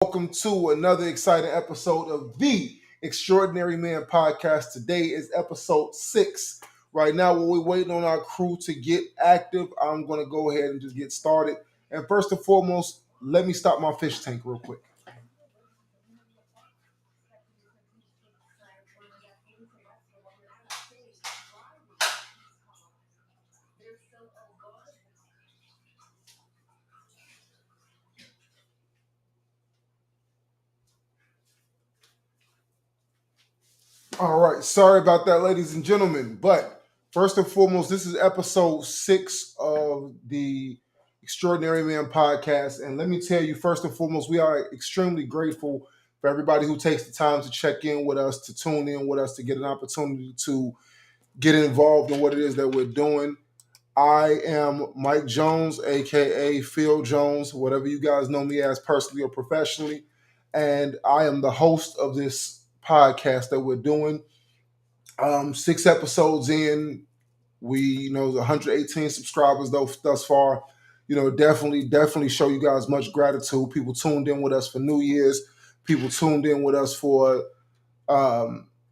welcome to another exciting episode of the Extraordinary Man Podcast. Today is episode 6. Right now, while we're waiting on our crew to get active, I'm going to go ahead and just get started. And first and foremost, let me stop my fish tank real quick. All right, sorry about that, ladies and gentlemen. But first and foremost, this is episode 6 of the Extraordinary Man podcast. And let me tell you, first and foremost, we are extremely grateful for everybody who takes the time to check in with us, to tune in with us, to get an opportunity to get involved in what it is that we're doing. I am Mike Jones, aka Phil Jones, whatever you guys know me as personally or professionally. And I am the host of this podcast that we're doing. 6 episodes in, we 118 subscribers though thus far. Definitely show you guys much gratitude. People tuned in with us for New Year's. People tuned in with us for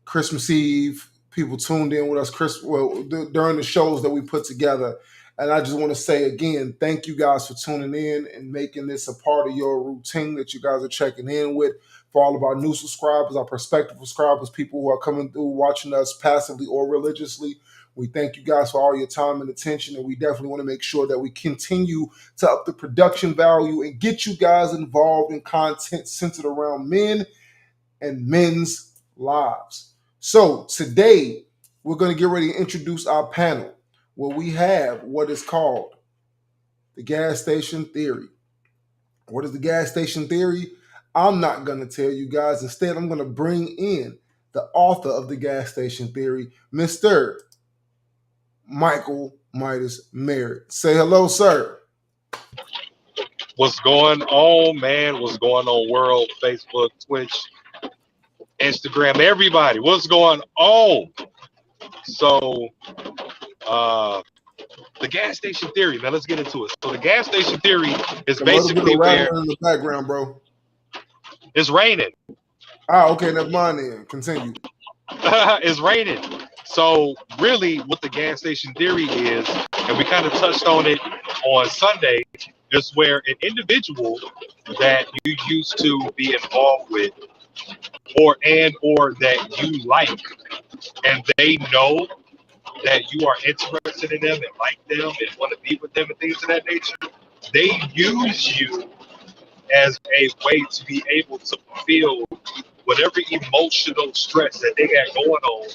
Christmas Eve. People tuned in with us during the shows that we put together. And I just want to say again, thank you guys for tuning in and making this a part of your routine that you guys are checking in with. For all of our new subscribers, our prospective subscribers, people who are coming through watching us passively or religiously, we thank you guys for all your time and attention. And we definitely want to make sure that we continue to up the production value and get you guys involved in content centered around men and men's lives. So today, we're going to get ready to introduce our panel where we have what is called the gas station theory. What is the gas station theory? I'm not going to tell you guys. Instead, I'm going to bring in the author of the gas station theory, Mr. Michael Midas Merritt. Say hello, sir. What's going on, man? What's going on, world? Facebook, Twitch, Instagram, everybody. What's going on? So, the gas station theory. Now, let's get into it. So, the gas station theory is basically where in the background, bro. It's raining. Okay, never mind then. Continue. It's raining. So, really, what the gas station theory is, and we kind of touched on it on Sunday, is where an individual that you used to be involved with or that you like, and they know that you are interested in them and like them and want to be with them and things of that nature, they use you as a way to be able to feel whatever emotional stress that they got going on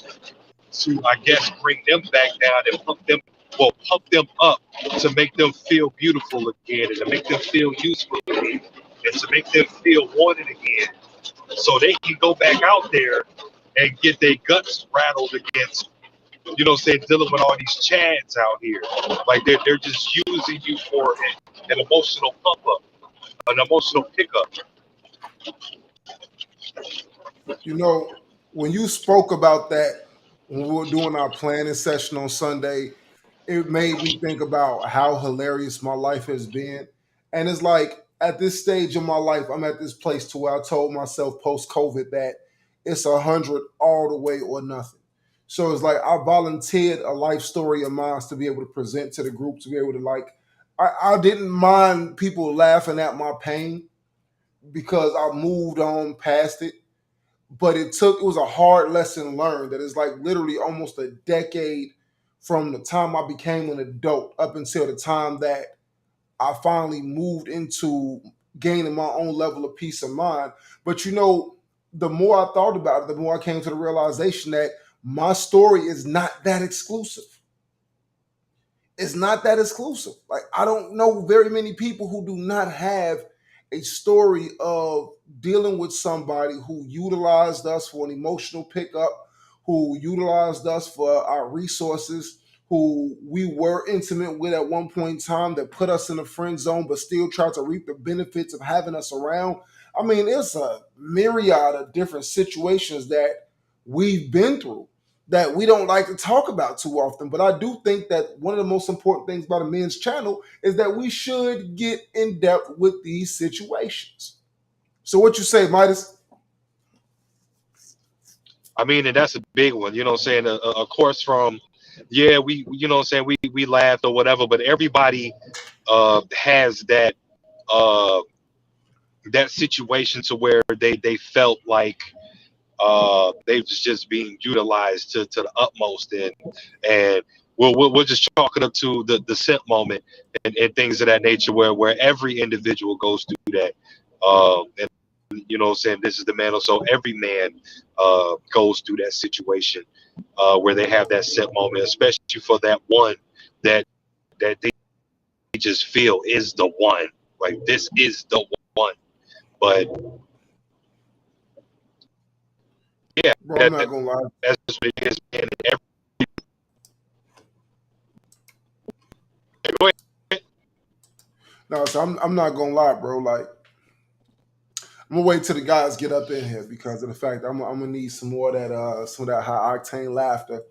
to, I guess, bring them back down and pump them up to make them feel beautiful again and to make them feel useful again and to make them feel wanted again so they can go back out there and get their guts rattled against, dealing with all these chads out here. Like they're just using you for an emotional pump up, an emotional pickup. When you spoke about that, when we were doing our planning session on Sunday, it made me think about how hilarious my life has been. And it's like at this stage of my life, I'm at this place to where I told myself post-COVID that it's 100 all the way or nothing. So it's like I volunteered a life story of mine to be able to present to the group, to be able to I didn't mind people laughing at my pain because I moved on past it. But it was a hard lesson learned that is like literally almost a decade from the time I became an adult up until the time that I finally moved into gaining my own level of peace of mind. But the more I thought about it, the more I came to the realization that my story is not that exclusive. It's not that exclusive. Like, I don't know very many people who do not have a story of dealing with somebody who utilized us for an emotional pickup, who utilized us for our resources, who we were intimate with at one point in time, that put us in the friend zone but still tried to reap the benefits of having us around. I mean, it's a myriad of different situations that we've been through that we don't like to talk about too often. But I do think that one of the most important things about a men's channel is that we should get in depth with these situations. So what you say, Midas? I mean, and that's a big one. You know what I'm saying? Of course, from yeah, you know what I'm saying, we laughed or whatever, but everybody has uh that situation to where they felt like they was just being utilized to the utmost, and we'll just chalk it up to the simp moment and things of that nature where every individual goes through that. And you know what I'm saying, this is the man. So every man goes through that situation where they have that simp moment, especially for that one that they just feel is the one. Like this is the one. But yeah, Bro, I'm not gonna lie. that's just what it is, man. Go ahead. No, so I'm not gonna lie, bro. Like I'm gonna wait till the guys get up in here because of the fact I'm gonna need some of that high octane laughter.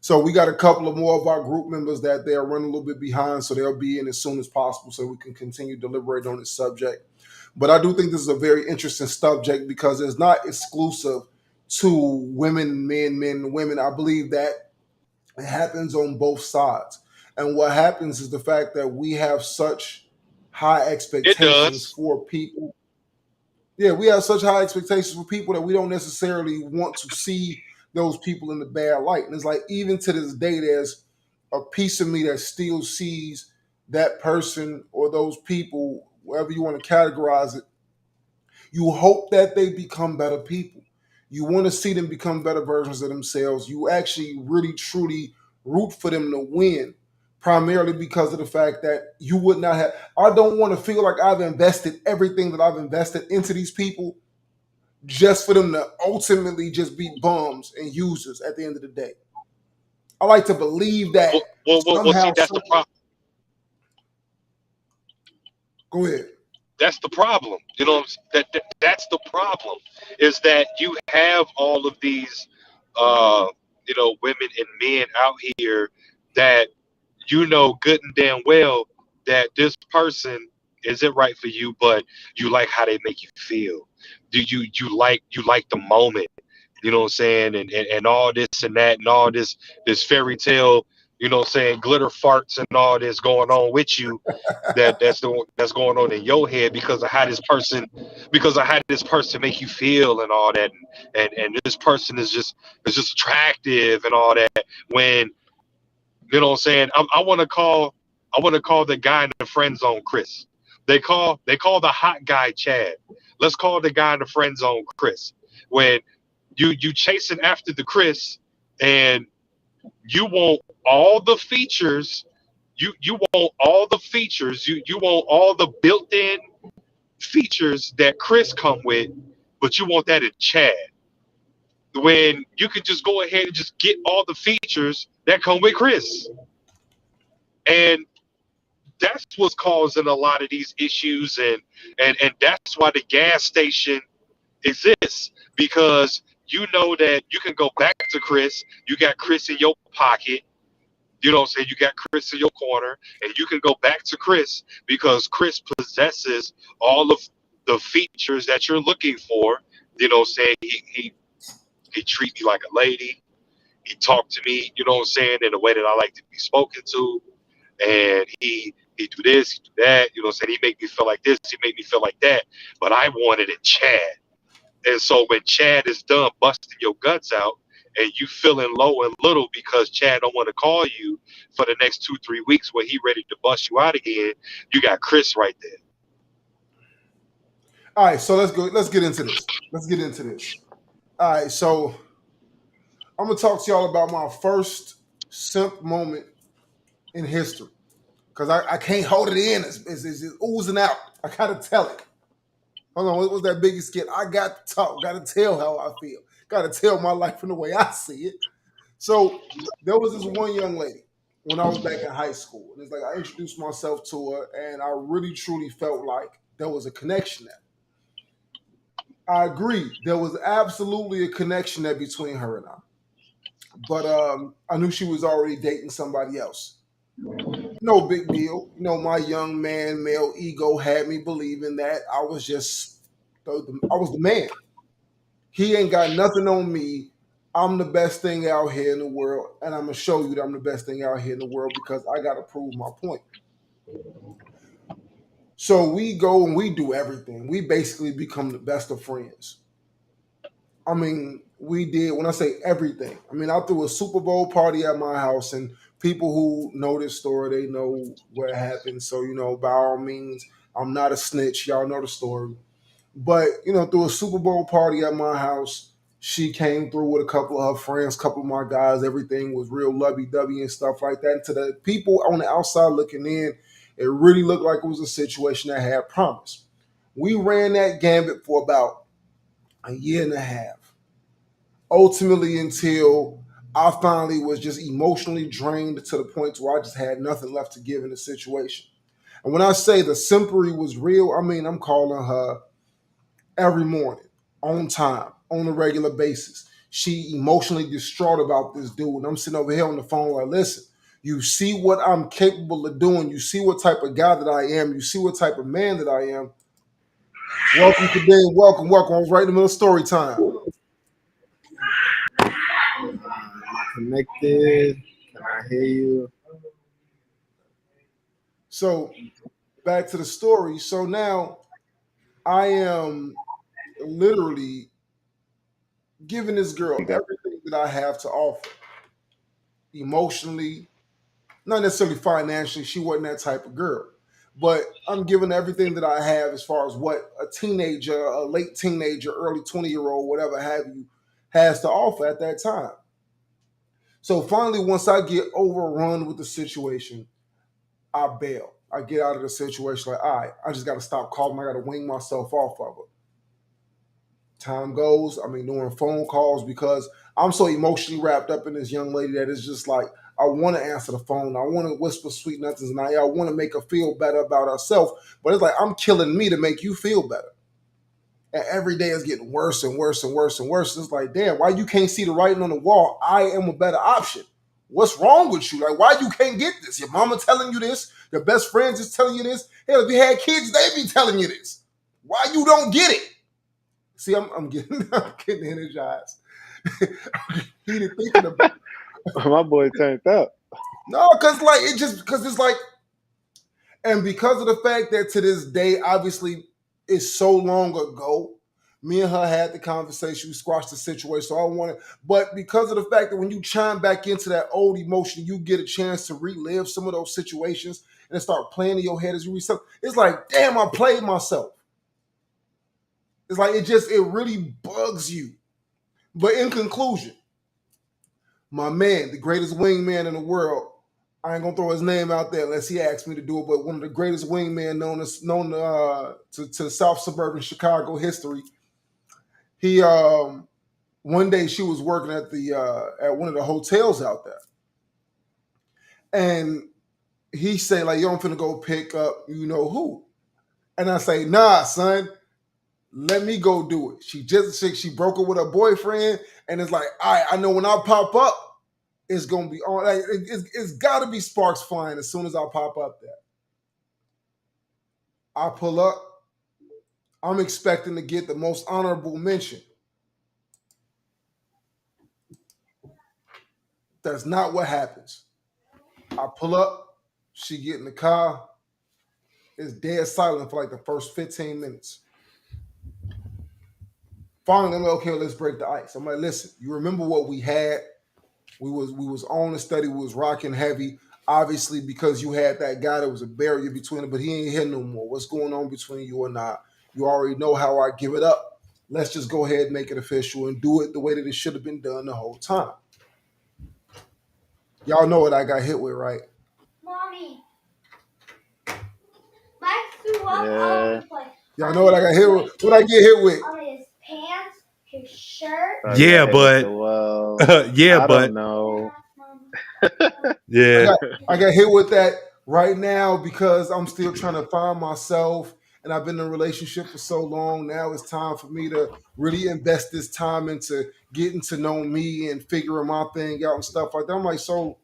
So we got a couple of more of our group members that they're running a little bit behind, so they'll be in as soon as possible so we can continue deliberating on this subject. But I do think this is a very interesting subject because it's not exclusive to women, men, women. I believe that it happens on both sides. And what happens is the fact that we have such high It expectations does. for people. Yeah, we have such high expectations for people that we don't necessarily want to see those people in the bad light. And it's like even to this day, there's a piece of me that still sees that person or those people, wherever you want to categorize it. You hope that they become better people. You want to see them become better versions of themselves. You actually really truly root for them to win, primarily because of the fact that you would not have. I don't want to feel like I've invested everything that I've invested into these people just for them to ultimately just be bums and users at the end of the day. I like to believe that Well, see, somehow, that's the some. problem. Go ahead. That's the problem. You know, that's the problem is that you have all of these, women and men out here that you know good and damn well that this person isn't right for you, but you like how they make you feel. Do you like the moment? You know what I'm saying? And all this and that and all this fairy tale, you know what I'm saying, glitter farts and all this going on with you that's going on in your head because of how this person make you feel and all that and this person is just attractive and all that when you know what I'm saying I want to call the guy in the friend zone Chris. They call the hot guy Chad. Let's call the guy in the friend zone Chris. When you chasing after the Chris and you want all the features you want all the features you want all the built-in features that Chris come with, but you want that in Chad when you could just go ahead and just get all the features that come with Chris. And that's what's causing a lot of these issues and that's why the gas station exists because you know that you can go back to Chris. You got Chris in your pocket. You know what I'm saying? You got Chris in your corner, and you can go back to Chris because Chris possesses all of the features that you're looking for. You know what I'm saying? He treat me like a lady. He talked to me, you know what I'm saying, in a way that I like to be spoken to. And he do this, he do that, you know what I'm saying? He make me feel like this, he make me feel like that. But I wanted it Chad. And so when Chad is done busting your guts out and you feeling low and little because Chad don't want to call you for the next 2-3 weeks when he ready to bust you out again, you got Chris right there. All right, so let's go. Let's get into this. Let's get into this. All right, so I'm gonna talk to y'all about my first simp moment in history because I can't hold it in. It's oozing out. I gotta tell it. Hold on, what was that biggest skit? I got to talk. Got to tell how I feel. Got to tell my life in the way I see it. So there was this one young lady when I was back in high school, and it's like I introduced myself to her, and I really truly felt like there was a connection there. I agree. There was absolutely a connection there between her and I. But I knew she was already dating somebody else. No big deal. You know, my young man, male ego had me believing that I was just I was the man. He ain't got nothing on me. I'm the best thing out here in the world, and I'm gonna show you that I'm the best thing out here in the world because I gotta prove my point. So we go and we do everything. We basically become the best of friends. I mean, we did, when I say everything, I mean, I threw a Super Bowl party at my house, and people who know this story, they know what happened. So, by all means, I'm not a snitch. Y'all know the story. But, through a Super Bowl party at my house, she came through with a couple of her friends, a couple of my guys. Everything was real lovey dovey and stuff like that. And to the people on the outside looking in, it really looked like it was a situation that had promise. We ran that gambit for about a year and a half, ultimately until I finally was just emotionally drained to the point where I just had nothing left to give in the situation. And when I say the simpery was real, I mean I'm calling her every morning, on time, on a regular basis. She emotionally distraught about this dude. And I'm sitting over here on the phone like, listen, you see what I'm capable of doing. You see what type of guy that I am. You see what type of man that I am. Welcome today. Welcome, welcome. I was right in the middle of story time. Connected. Can I hear you? So back to the story. So now I am literally giving this girl everything that I have to offer, emotionally, not necessarily financially. She wasn't that type of girl, but I'm giving everything that I have as far as what a teenager, a late teenager, early 20-year-old, whatever have you, has to offer at that time. So finally, once I get overrun with the situation, I bail. I get out of the situation like, all right, I just got to stop calling. I got to wing myself off of it. Time goes, doing phone calls because I'm so emotionally wrapped up in this young lady that it's just like, I want to answer the phone. I want to whisper sweet nothings and I want to make her feel better about herself. But it's like, I'm killing me to make you feel better. And every day it's getting worse and worse and worse and worse. It's like, damn, why you can't see the writing on the wall? I am a better option. What's wrong with you? Like, why you can't get this? Your mama telling you this. Your best friends is telling you this. Hell, if you had kids, they be telling you this. Why you don't get it? See, I'm getting energized. Heated thinking about it. My boy turned up. No, because it's like, and because of the fact that to this day, obviously, it's so long ago. Me and her had the conversation. We squashed the situation. So I wanted, but because of the fact that when you chime back into that old emotion, you get a chance to relive some of those situations and start playing in your head as you read something. It's like, damn, I played myself. It's like it really bugs you. But in conclusion, my man, the greatest wingman in the world, I ain't gonna throw his name out there unless he asks me to do it, but one of the greatest wingmen known to South suburban Chicago history. He one day she was working at one of the hotels out there, and he say like, "Yo, I'm finna go pick up you know who," and I say, "Nah, son, let me go do it." She broke up with her boyfriend, and it's like, all right, I know when I pop up, it's gonna be on. Like it's got to be sparks flying as soon as I pop up there. I pull up. I'm expecting to get the most honorable mention. That's not what happens. I pull up. She get in the car. It's dead silent for like the first 15 minutes. Finally, I'm like, okay, let's break the ice. I'm like, listen, you remember what we had? We was on the study. We was rocking heavy. Obviously, because you had that guy, that was a barrier between it, but he ain't here no more. What's going on between you and I? You already know how I give it up. Let's just go ahead and make it official and do it the way that it should have been done the whole time. Y'all know what I got hit with, right? Mommy, Mike threw up all over the place. Y'all know what I got hit with? What I get hit with? On his pants, his shirt. Yeah, but I don't know. Yeah. I got hit with that right now because I'm still trying to find myself, and I've been in a relationship for so long. Now it's time for me to really invest this time into getting to know me and figuring my thing out and stuff like that. I'm like, so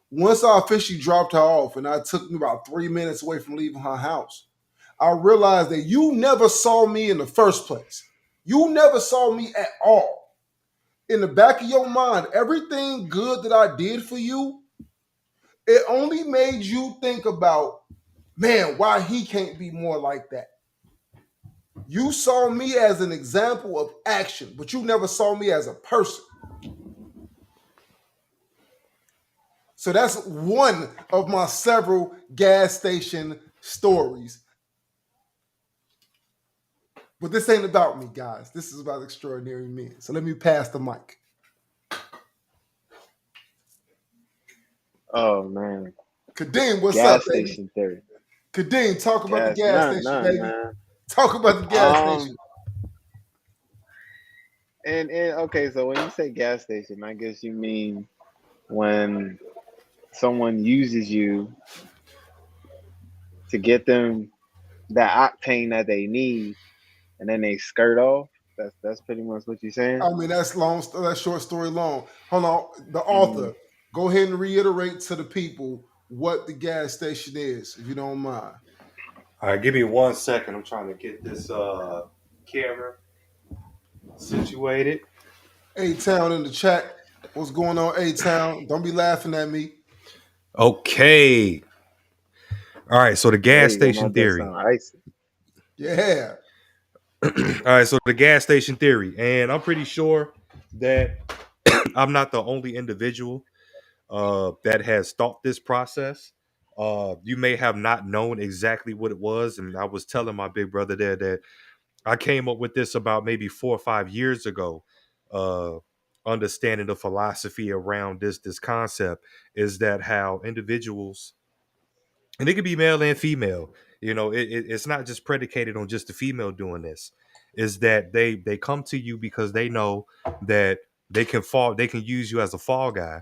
once I officially dropped her off, and I took me about 3 minutes away from leaving her house, I realized that you never saw me in the first place. You never saw me at all. In the back of your mind, everything good that I did for you, it only made you think about, man, why he can't be more like that. You saw me as an example of action, but you never saw me as a person. So that's one of my several gas station stories. But this ain't about me, guys. This is about extraordinary men. So let me pass the mic. Oh man. Kadeem, what's Gas up, baby? station theory. Kadeem, talk about the gas station, baby. Man. Talk about the gas station. And okay, so when you say gas station, I guess you mean when someone uses you to get them that octane that they need, and then they skirt off. That's pretty much what you're saying. I mean, that's long. That's short story long. Hold on, the author. Go ahead and reiterate to the people what the gas station is, if you don't mind. All right, give me 1 second. I'm trying to get this camera situated. A-Town in the chat. What's going on, A-Town? Don't be laughing at me. Okay. All right, so the gas station theory. Yeah. All right, so the gas station theory. And I'm pretty sure that I'm not the only individual that has thought this process. You may have not known exactly what it was. And I was telling my big brother there that I came up with this about maybe 4 or 5 years ago. Understanding the philosophy around this concept is that how individuals, and it could be male and female, it's not just predicated on just the female doing this, is that they come to you because they know that they can use you as a fall guy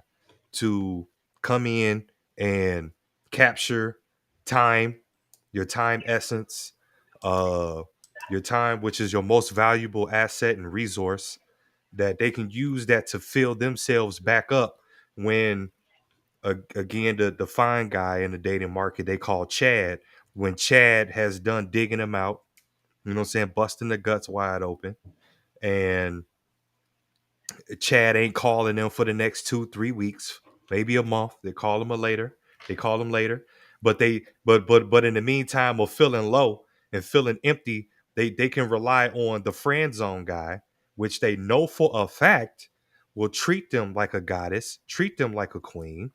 to come in and capture time, your time essence, your time, which is your most valuable asset and resource, that they can use that to fill themselves back up when, again, the fine guy in the dating market they call Chad, when Chad has done digging him out, you know what I'm saying, busting the guts wide open, and Chad ain't calling them for the next 2-3 weeks, maybe a month. They call him later. But in the meantime of feeling low and feeling empty, they can rely on the friend zone guy, which they know for a fact will treat them like a goddess, treat them like a queen.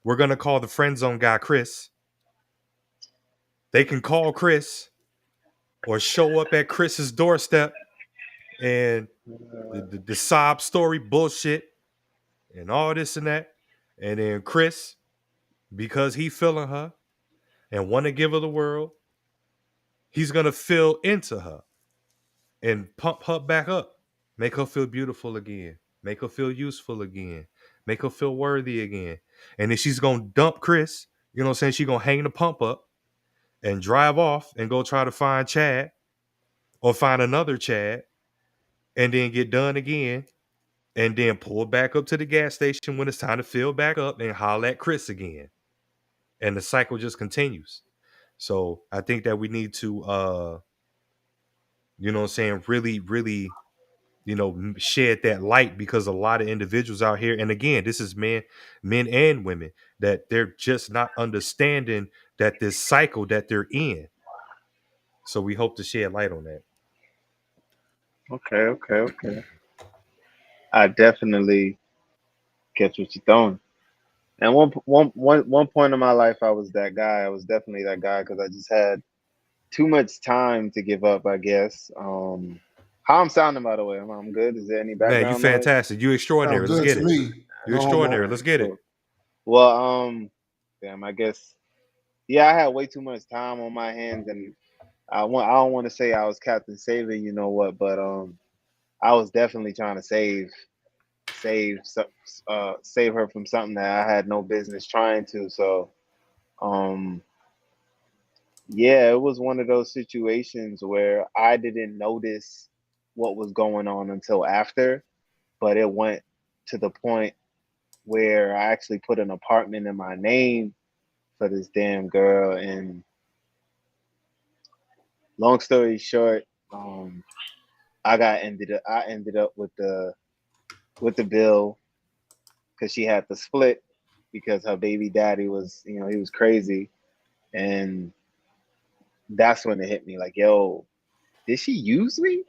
We're gonna call the friend zone guy Chris. They can call Chris or show up at Chris's doorstep and the sob story bullshit and all this and that. And then Chris, because he feeling her and want to give her the world, he's going to fill into her and pump her back up, make her feel beautiful again, make her feel useful again, make her feel worthy again. And then she's going to dump Chris, you know what I'm saying? She's going to hang the pump up and drive off and go try to find Chad or find another Chad and then get done again and then pull back up to the gas station when it's time to fill back up and holler at Chris again. And the cycle just continues. So I think that we need to, you know what I'm saying, really, really, shed that light, because a lot of individuals out here, and again, this is men and women, that they're just not understanding that this cycle that they're in. So we hope to shed light on that. Okay. I definitely get what you're throwing. And one point in my life, I was that guy. I was definitely that guy because I just had too much time to give up, I guess. How I'm sounding, by the way? I'm good. Is there any background? Man, you fantastic. You extraordinary. Let's get it. You extraordinary. Let's get it. Well, damn. I guess. Yeah, I had way too much time on my hands, and I don't want to say I was Captain Saver, you know what? But I was definitely trying to save her from something that I had no business trying to. So, yeah, it was one of those situations where I didn't notice what was going on until after, but it went to the point where I actually put an apartment in my name for this damn girl, and long story short, I ended up with the bill because she had to split because her baby daddy was, he was crazy, and that's when it hit me like, yo, did she use me?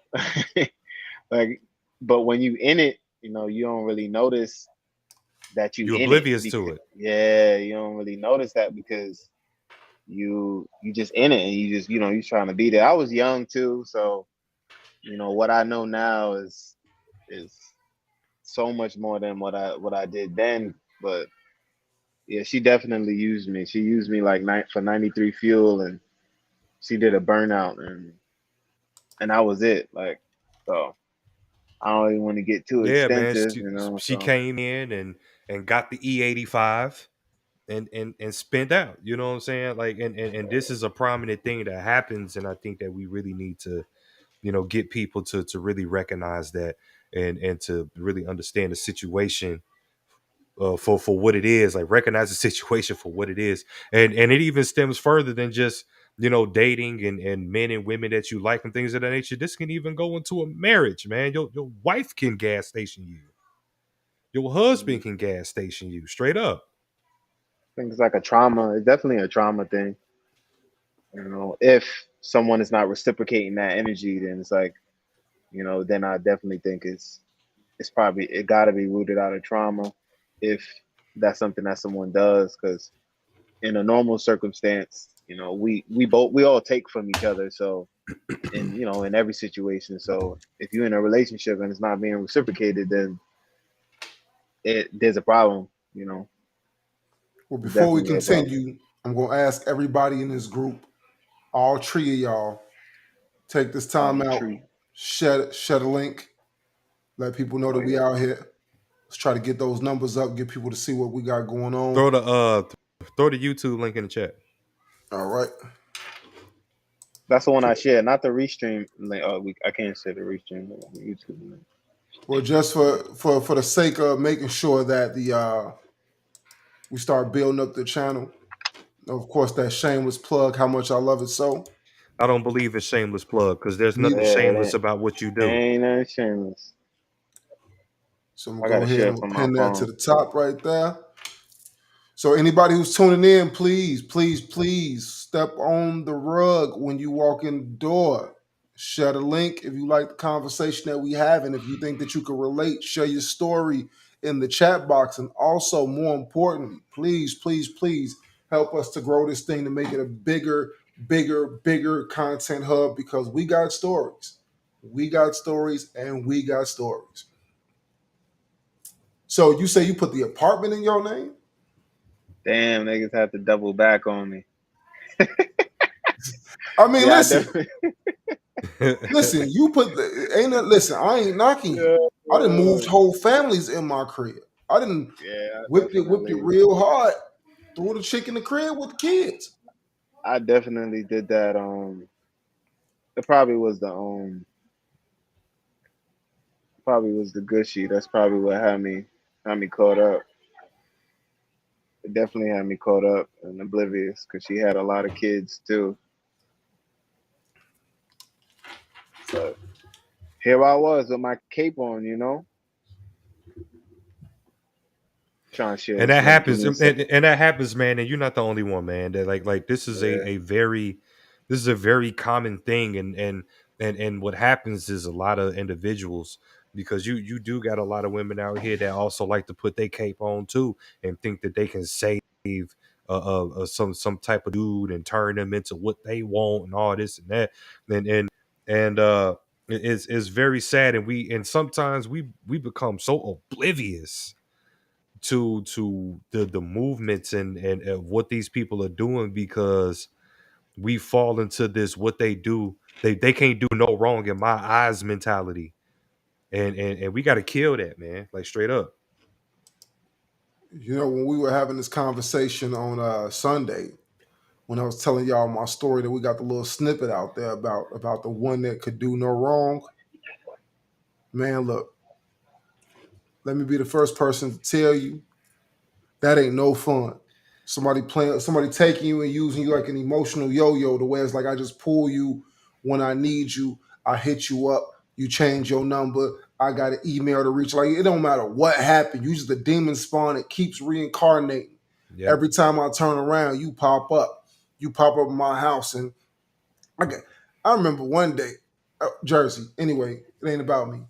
Like, but when you in it, you don't really notice that you You're in it oblivious to because it. yeah, you don't really notice that because you just in it and you just you're trying to be there. I was young too, so what I know now is so much more than what I did then. But yeah, she definitely used me. She used me like for 93 fuel, and she did a burnout, and that was it. Like, so I don't even want to get too Yeah, man. extensive, She so came in and got the E85 and spent out. You know what I'm saying? Like, and this is a prominent thing that happens, and I think that we really need to, get people to really recognize that and to really understand the situation for what it is, like recognize the situation for what it is, and it even stems further than just dating and men and women that you like and things of that nature. This can even go into a marriage, man. Your wife can gas station you, your I husband can gas station you, straight up. think it's like a trauma. It's definitely a trauma thing. If someone is not reciprocating that energy, then it's like, then I definitely think it's probably it got to be rooted out of trauma if that's something that someone does, because in a normal circumstance, we all take from each other, so in every situation. So if you're in a relationship and it's not being reciprocated, then there's a problem. Well, There's before we definitely a problem. continue, I'm gonna ask everybody in this group, all three of y'all, take this time All out, tree. share the link, let people know Oh that we yeah, out here. Let's try to get those numbers up, get people to see what we got going on. Throw the throw the YouTube link in the chat. All right. that's the one I share, not the restream link. Oh, I can't say the restream link on YouTube link. Well, just for the sake of making sure that the we start building up the channel. Of course, that shameless plug, how much I love it so. I don't believe in shameless plug because there's Me, nothing Yeah, shameless about what you do. ain't nothing shameless. so I'm I gonna gotta go ahead share and it from my pin that to phone. the top right there. So anybody who's tuning in, please, please, please step on the rug when you walk in the door. Share the link if you like the conversation that we have, and if you think that you can relate, share your story in the chat box. And also, more importantly, please, please, please help us to grow this thing to make it a bigger, bigger, bigger content hub because we got stories. We got stories and we got stories. So you say you put the apartment in your name? Damn, niggas have to double back on me. I mean, Yeah, I listen. definitely. Listen, you put the ain't that listen, I ain't knocking you. Yeah, I done moved whole families in my crib. I didn't yeah, whipped it real hard, threw the chick in the crib with the kids. I definitely did that. It probably was the Gushy. That's probably what had me caught up. It definitely had me caught up and oblivious because she had a lot of kids too. But here I was with my cape on, trying to share And this that link. Give happens, me a and second. that happens, man. And you're not the only one, man. That like this is Yeah, a very common thing, and what happens is a lot of individuals, because you do got a lot of women out here that also like to put their cape on too and think that they can save some type of dude and turn them into what they want and all this and that, and it's very sad, and sometimes we become so oblivious to the movements and what these people are doing because we fall into this what they do, they can't do no wrong in my eyes mentality, and we got to kill that, man, like straight up. You know, when we were having this conversation on Sunday, when I was telling y'all my story that we got the little snippet out there about the one that could do no wrong. Man, look, let me be the first person to tell you that ain't no fun. Somebody taking you and using you like an emotional yo-yo, the way it's like I just pull you When I need you, I hit you up. You change your number. I got an email to reach. Like, it don't matter what happened. You just the demon spawn. It keeps reincarnating. Yep. Every time I turn around, you pop up. You pop up in my house. And I remember one day, Jersey. Anyway, it ain't about me.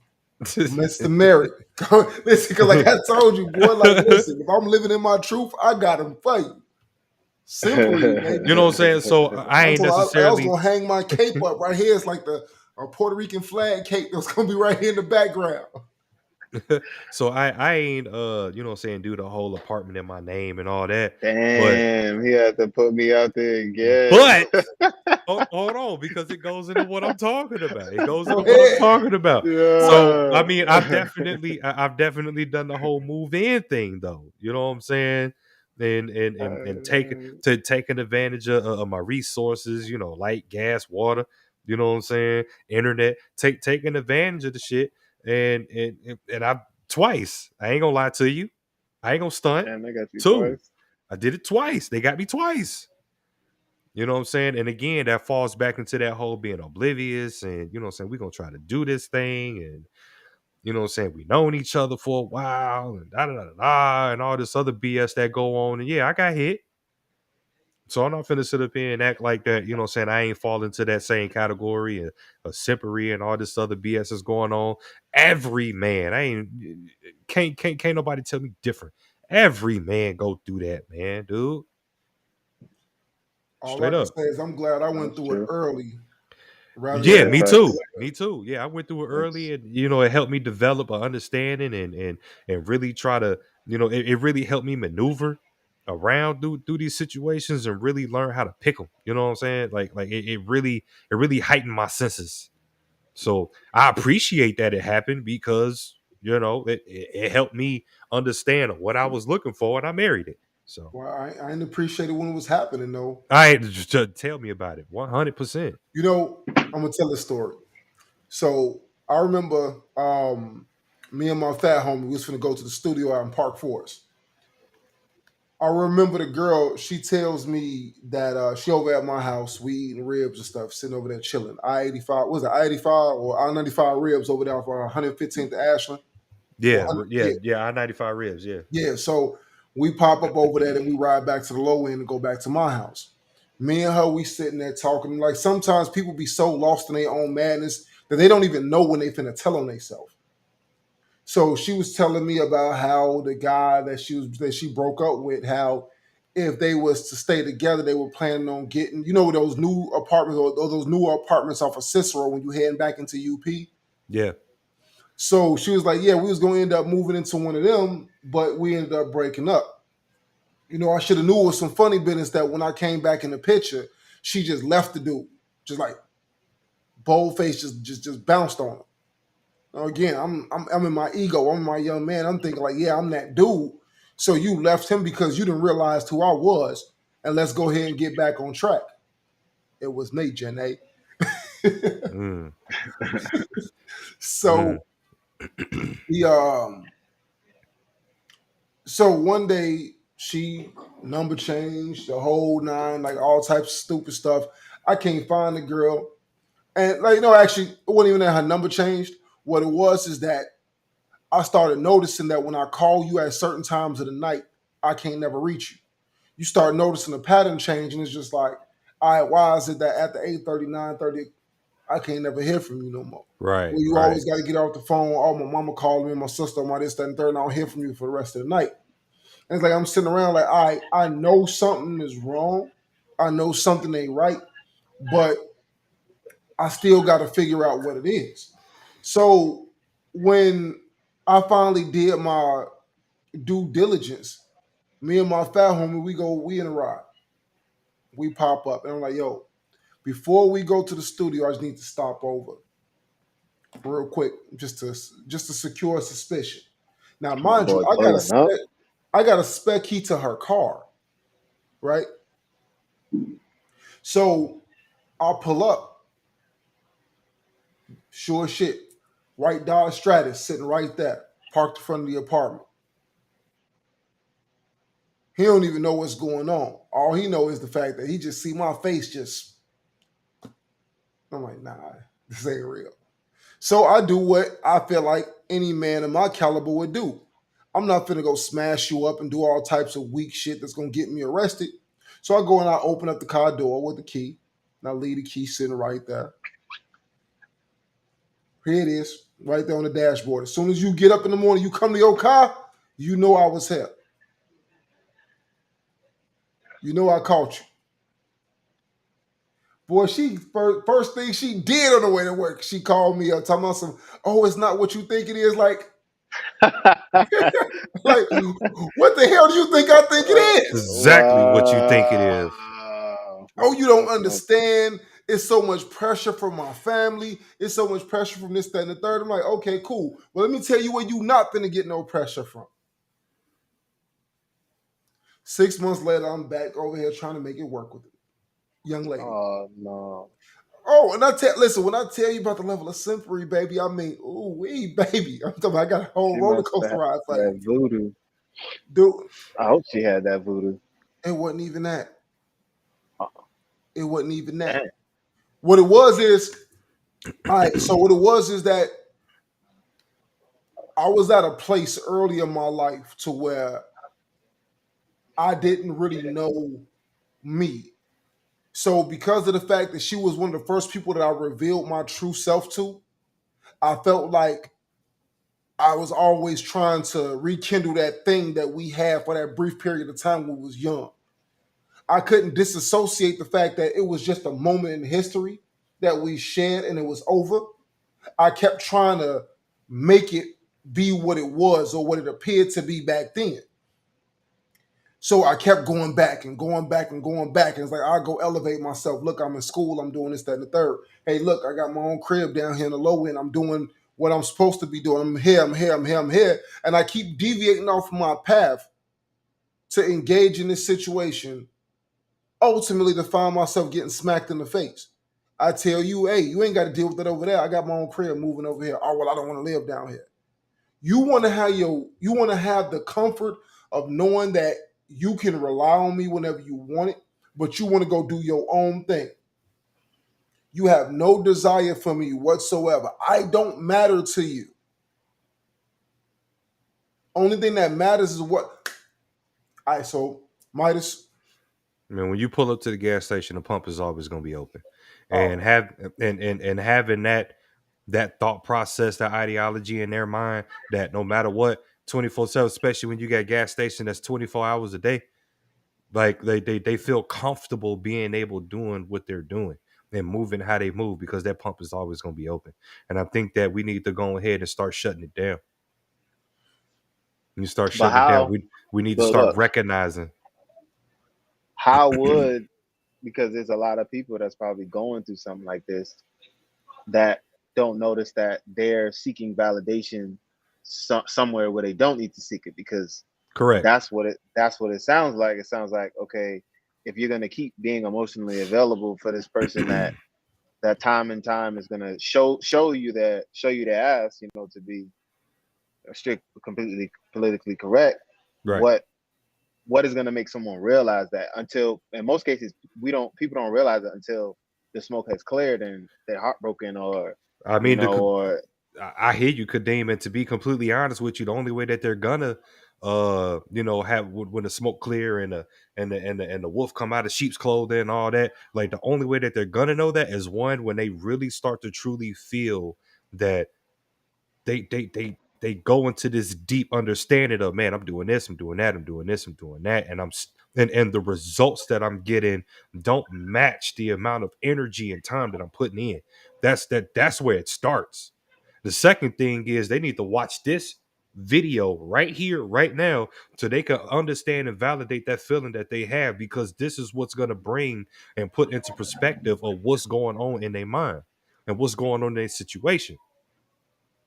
Mr. Merrick. Listen, because like I told you, boy, like, listen, if I'm living in my truth, I got him for you. Simply, baby. You know what I'm saying? So I ain't I was necessarily. gonna hang my cape up right here. It's like the Puerto Rican flag cape that's gonna be right here in the background. So I ain't you know what I'm saying, do the whole apartment in my name and all that. Damn, he had to put me out there again. But hold on, because it goes into what I'm talking about. It goes Go into what I'm ahead. talking about. Yeah. So I mean, I've definitely done the whole move in thing though. You know what I'm saying? And taking advantage of my resources, you know, light, gas, water, you know what I'm saying, internet, taking advantage of the shit. And I've twice. I ain't gonna lie to you. I ain't gonna stunt. Damn, they got you Two. twice. I did it twice. They got me twice. You know what I'm saying? And again, that falls back into that whole being oblivious and, you know what I'm saying, we're going to try to do this thing. And, you know what I'm saying, we known each other for a while and and all this other BS that go on. And yeah, I got hit. So I'm not finna sit up here and act like that, you know what I'm saying, I ain't fall into that same category and a simpery and all this other BS is going on. Every man, can't nobody tell me different. Every man go through that, man, dude. All I Straight can up. say is I'm glad I went That's through it true. early. Rather Yeah, than me facts. too. Me too. Yeah, I went through it early, and you know, it helped me develop an understanding and really try to, you know, it really helped me maneuver around through these situations and really learn how to pick them. You know what I'm saying? Like it really heightened my senses. So I appreciate that it happened because you know it helped me understand what I was looking for, and I married it. So well, I didn't appreciate it when it was happening though. I just tell me about it. 100%. You know, I'm gonna tell a story. So I remember me and my fat homie we was finna go to the studio out in Park Forest. I remember the girl, she tells me that she over at my house, we eating ribs and stuff, sitting over there chilling. I-85, what was it, I-85 or I-95 ribs over there for 115th to Ashland? Yeah, Yeah, I-95 ribs. Yeah. yeah. So we pop up over there and we ride back to the low end and go back to my house. Me and her, we sitting there talking. Like sometimes people be so lost in their own madness that they don't even know when they finna tell on themselves. So she was telling me about how the guy that she broke up with, how if they was to stay together, they were planning on getting, you know, those new apartments or those new apartments off of Cicero when you heading back into UP. Yeah. So she was like, yeah, we was gonna end up moving into one of them, but we ended up breaking up. You know, I should have knew it was some funny business that when I came back in the picture, she just left the dude, just like bold face, just bounced on him. Now, again, I'm in my ego. I'm my young man. I'm thinking like, yeah, I'm that dude. So you left him because you didn't realize who I was, and let's go ahead and get back on track. It was me, Jen A. Mm. So the so one day she number changed the whole nine, like all types of stupid stuff. I can't find the girl, and like no, actually, it wasn't even that her number changed. What it was is that I started noticing that when I call you at certain times of the night, I can't never reach you. You start noticing a pattern change, and it's just like, all right, why is it that at the 8:30, 9:30, I can't never hear from you no more? Right. Well, you Right. always got to get off the phone. Oh, my mama called me, my sister, my this, that, and third, and I don't hear from you for the rest of the night. And it's like I'm sitting around like, all right, I know something is wrong. I know something ain't right, but I still got to figure out what it is. So when I finally did my due diligence, me and my fat homie, we in a ride. We pop up, and I'm like, yo, before we go to the studio, I just need to stop over real quick, just to secure suspicion. Now, My mind you, boy pulling up. I got a spare key to her car, right? So I'll pull up, sure as shit, white Dodge Stratus sitting right there, parked in front of the apartment. He don't even know what's going on. All he know is the fact that he just see my face just. I'm like, nah, this ain't real. So I do what I feel like any man of my caliber would do. I'm not finna go smash you up and do all types of weak shit that's gonna get me arrested. So I go and I open up the car door with the key, and I leave the key sitting right there. Here it is, right there on the dashboard. As soon as you get up in the morning, you come to your car, you know I was here. You know I caught you. Boy, she first thing she did on the way to work, she called me up talking about some, oh, it's not what you think it is. Like, what the hell do you think I think it is? Exactly what you think it is. Wow. Oh, you don't That's understand. It's so much pressure from my family. It's so much pressure from this, that, and the third. I'm like, okay, cool. Well, let me tell you where you not finna get no pressure from. 6 months later, I'm back over here trying to make it work with it. Young lady. Oh no. Oh, and listen, when I tell you about the level of simpery, baby, I mean, ooh wee, baby. I'm talking about I got a whole She roller must coaster have ride for that you. voodoo. Dude, I hope she had that voodoo. it wasn't even that. Oh, It wasn't even that. damn. What it was is, all right, so what it was is that I was at a place early in my life to where I didn't really know me. So because of the fact that she was one of the first people that I revealed my true self to, I felt like I was always trying to rekindle that thing that we had for that brief period of time when we was young. I couldn't disassociate the fact that it was just a moment in history that we shared and it was over. I kept trying to make it be what it was or what it appeared to be back then. So I kept going back and going back and going back. And it's like, I'll go elevate myself. Look, I'm in school. I'm doing this, that, and the third. Hey, look, I got my own crib down here in the low end. I'm doing what I'm supposed to be doing. I'm here, I'm here, I'm here, I'm here. And I keep deviating off my path to engage in this situation, ultimately to find myself getting smacked in the face. I tell you, hey, you ain't got to deal with that over there. I got my own crib moving over here. Oh, well, I don't want to live down here. You want to have the comfort of knowing that you can rely on me whenever you want it, but you want to go do your own thing. You have no desire for me whatsoever. I don't matter to you. Only thing that matters is what. All right, so Midas. I mean, when you pull up to the gas station, the pump is always going to be open, and Oh, having that thought process, that ideology in their mind that no matter what, 24/7, especially when you got a gas station that's 24 hours a day, like they feel comfortable being able doing what they're doing and moving how they move because that pump is always going to be open. And I think that we need to go ahead and start shutting it down. When you start But shutting it down, how? we need to But start look, recognizing. how would, because there's a lot of people that's probably going through something like this that don't notice that they're seeking validation somewhere where they don't need to seek it, because Correct. that's what it sounds like. It sounds like, okay, if you're gonna keep being emotionally available for this person that time and time is gonna show you their ass, to be strict, completely politically correct. Right. What is gonna make someone realize that? Until, in most cases, people don't realize it until the smoke has cleared and they're heartbroken, or I mean, or I hear you, Kadeem, and to be completely honest with you, the only way that they're gonna, have when the smoke clear and the wolf come out of sheep's clothing and all that, like the only way that they're gonna know that is one, when they really start to truly feel that they go into this deep understanding of, man, I'm doing this, I'm doing that, I'm doing this, I'm doing that, and and the results that I'm getting don't match the amount of energy and time that I'm putting in. That's where it starts. The second thing is they need to watch this video right here, right now, so they can understand and validate that feeling that they have, because this is what's going to bring and put into perspective of what's going on in their mind and what's going on in their situation.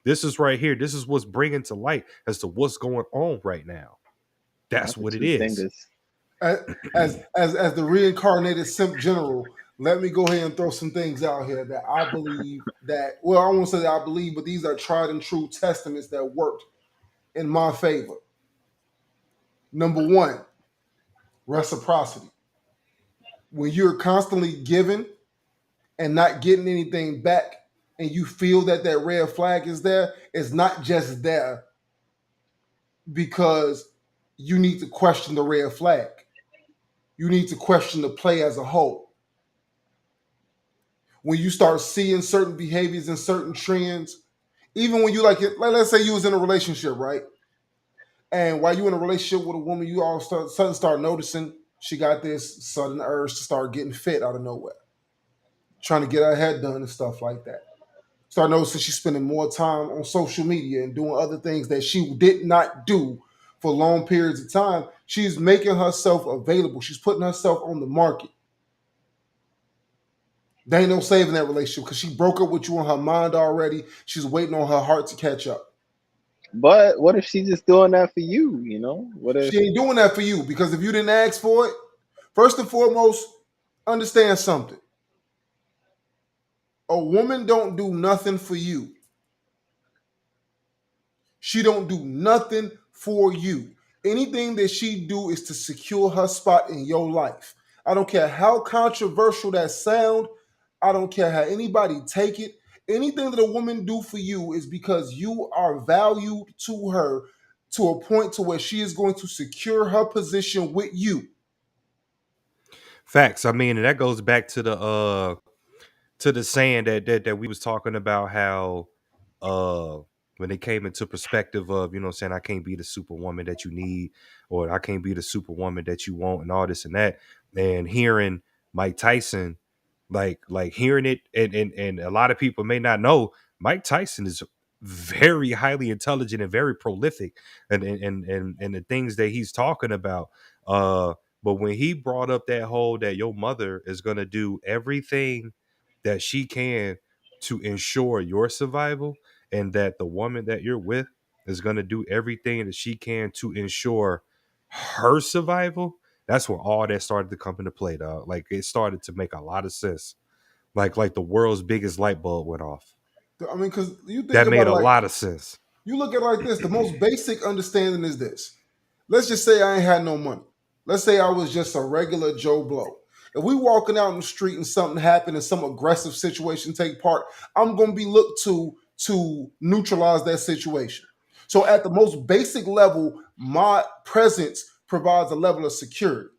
This is right here. This is what's bringing to light as to what's going on right now. That's not the what it two is. fingers. as the reincarnated simp general, let me go ahead and throw some things out here that I believe that. Well, I won't say that I believe, but these are tried and true testaments that worked in my favor. Number one, reciprocity. When you're constantly giving and not getting anything back, and you feel that that red flag is there, it's not just there because you need to question the red flag. You need to question the play as a whole. When you start seeing certain behaviors and certain trends, even when you like it, like let's say you was in a relationship, right? And while you in a relationship with a woman, you all suddenly start noticing she got this sudden urge to start getting fit out of nowhere, trying to get her hair done and stuff like that. Start noticing she's spending more time on social media and doing other things that she did not do for long periods of time. She's making herself available. She's putting herself on the market. There ain't no saving that relationship because she broke up with you in her mind already. She's waiting on her heart to catch up. But what if she's just doing that for you? You know, what if? She ain't doing that for you because if you didn't ask for it, first and foremost, understand something. A woman don't do nothing for you. She don't do nothing for you. Anything that she do is to secure her spot in your life. I don't care how controversial that sound. I don't care how anybody take it. Anything that a woman do for you is because you are valued to her to a point to where she is going to secure her position with you. Facts. I mean, and that goes back to the saying that we was talking about how uh when it came into perspective of, you know what I'm saying, I can't be the superwoman that you need, or I can't be the superwoman that you want, and all this and that. And hearing Mike Tyson, like hearing it, and a lot of people may not know Mike Tyson is very highly intelligent and very prolific, and the things that he's talking about. But when he brought up that whole that your mother is gonna do everything that she can to ensure your survival, and that the woman that you're with is going to do everything that she can to ensure her survival, that's where all that started to come into play, dog. Like, it started to make a lot of sense. Like the world's biggest light bulb went off. I mean, because you think That made about it a like lot of sense. you look at it like this. The most basic understanding is this. Let's just say I ain't had no money. Let's say I was just a regular Joe Blow. If we walking out in the street and something happened and some aggressive situation take part, I'm gonna be looked to neutralize that situation. So at the most basic level, my presence provides a level of security.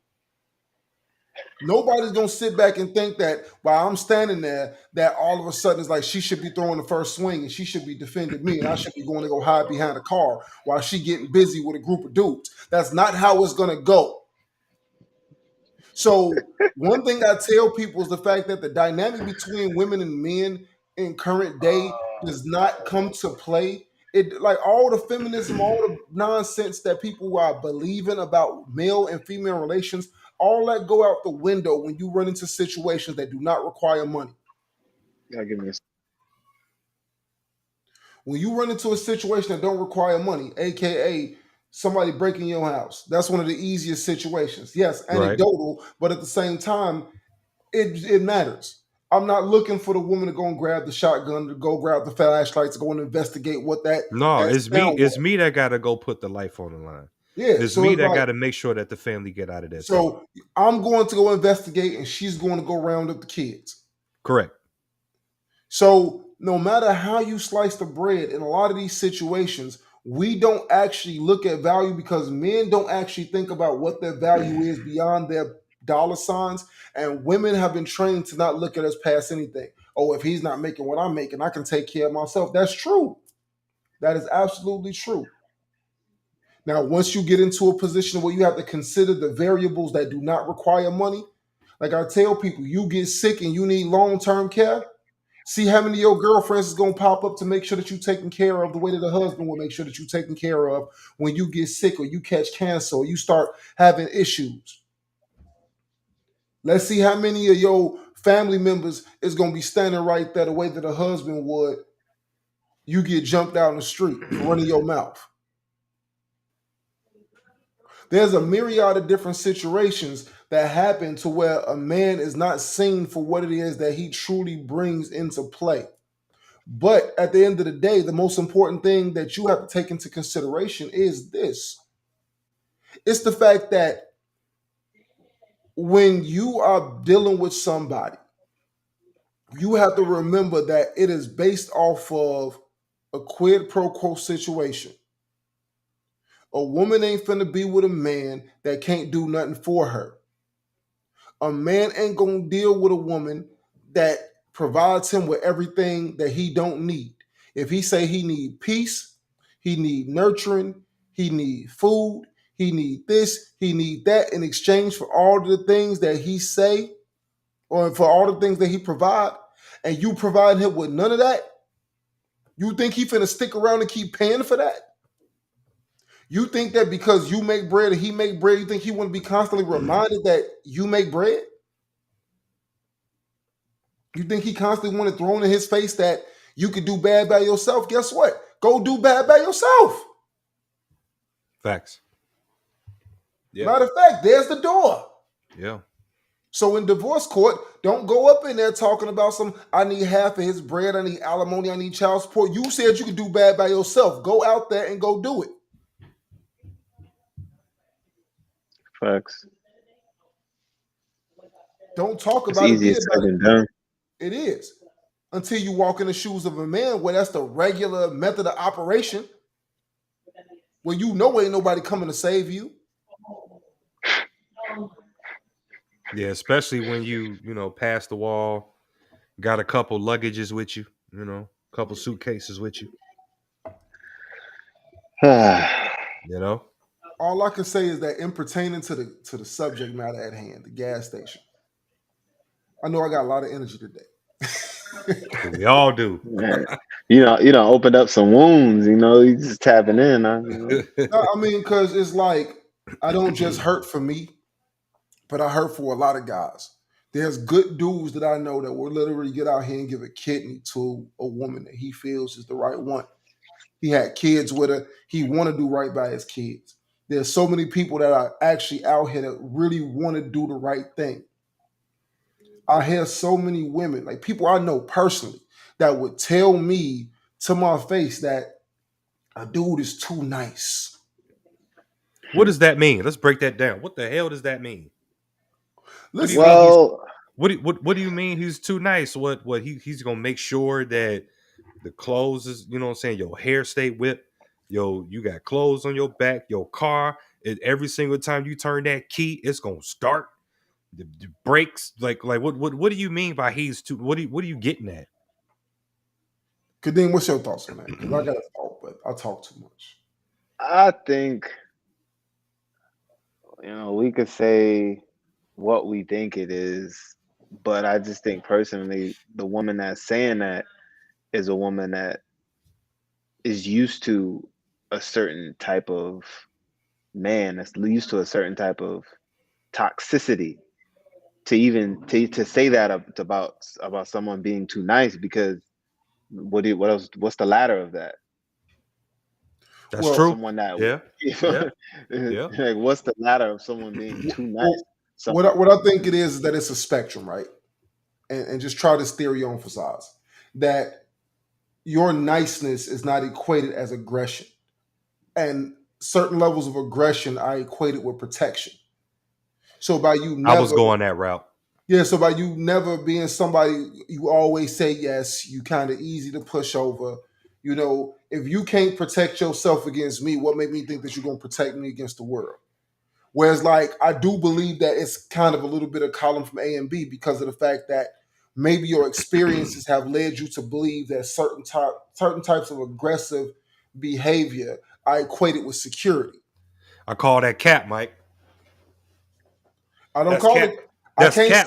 Nobody's gonna sit back and think that while I'm standing there, that all of a sudden it's like she should be throwing the first swing and she should be defending me, and I should be going to go hide behind a car while she getting busy with a group of dudes. That's not how it's gonna go. So one thing I tell people is the fact that the dynamic between women and men in current day does not come to play. It like all the feminism, all the nonsense that people are believing about male and female relations, all that go out the window when you run into situations that do not require money. Gotta give me a. When you run into a situation that don't require money, aka somebody breaking your house, that's one of the easiest situations. Yes, Right. anecdotal, but at the same time, it matters. I'm not looking for the woman to go and grab the shotgun, to go grab the flashlights, to go and investigate what No, that it's me. sound It's was. me that got to go put the life on the line. Yeah, It's so me it's that like got to make sure that the family get out of that thing. so I'm going to go investigate, and she's going to go round up the kids. Correct. So no matter how you slice the bread, in a lot of these situations, we don't actually look at value because men don't actually think about what their value is beyond their dollar signs. And women have been trained to not look at us past anything. Oh, if he's not making what I'm making, I can take care of myself. That's true. That is absolutely true. Now, once you get into a position where you have to consider the variables that do not require money, like I tell people, you get sick and you need long-term care. See how many of your girlfriends is gonna pop up to make sure that you're taken care of the way that the husband will make sure that you're taken care of when you get sick or you catch cancer or you start having issues. Let's see how many of your family members is gonna be standing right there the way that a husband would. You get jumped out in the street for running your mouth. There's a myriad of different situations that happen to where a man is not seen for what it is that he truly brings into play. But at the end of the day, the most important thing that you have to take into consideration is this. It's the fact that when you are dealing with somebody you have to remember that it is based off of a quid pro quo situation. A woman ain't finna be with a man that can't do nothing for her. A man ain't gonna deal with a woman that provides him with everything that he don't need. If he say he need peace, he need nurturing, he need food, he need this, he need that in exchange for all the things that he say or for all the things that he provide, and you provide him with none of that, you think he finna stick around and keep paying for that? You think that because you make bread and he make bread, you think he want to be constantly reminded that you make bread? You think he constantly want to throw in his face that you could do bad by yourself? Guess what? Go do bad by yourself. Facts. Yeah. Matter of fact, there's the door. Yeah. So in divorce court, don't go up in there talking about I need half of his bread, I need alimony, I need child support. You said you could do bad by yourself. Go out there and go do it. Facts. Don't talk It's about it. easier Be said about it. than done. It is. Until you walk in the shoes of a man where that's the regular method of operation, where you know ain't nobody coming to save you. Yeah, especially when you pass the wall, got a couple luggages with you, couple suitcases with you. All I can say is that in pertaining to the subject matter at hand, the gas station, I know I got a lot of energy today. We all do. You know, opened up some wounds. You just tapping in. No, I mean, because it's like I don't just hurt for me, but I hurt for a lot of guys. There's good dudes that I know that will literally get out here and give a kidney to a woman that he feels is the right one. He had kids with her. He want to do right by his kids. There's so many people that are actually out here that really want to do the right thing. I hear so many women, like people I know personally, that would tell me to my face that a dude is too nice. What does that mean? Let's break that down. What the hell does that mean? Listen, what do you mean he's too nice? What he's gonna make sure that the clothes is, your hair stay whipped, you got clothes on your back, your car, every single time you turn that key, it's gonna start. The brakes, like what do you mean by he's too? What are you getting at? Kadeem, what's your thoughts on that? Because I got a thought, but I talk too much. I think we could say what we think it is, but I just think personally, the woman that's saying that is a woman that is used to a certain type of man, that's used to a certain type of toxicity. To say that about someone being too nice, because what else? What's the ladder of that? That's true. Someone that yeah. Like, what's the ladder of someone being too nice? What I think it is that it's a spectrum, right? And just try this theory on for size that your niceness is not equated as aggression, and certain levels of aggression are equated with protection. So by you never, I was going that route. Yeah, so by you never being somebody you always say yes, you kind of easy to push over. If you can't protect yourself against me, what made me think that you're going to protect me against the world? Whereas, like, I do believe that it's kind of a little bit of column from A and B because of the fact that maybe your experiences have led you to believe that certain types of aggressive behavior are equated with security. I call that cap, Mike. I don't call it. I can't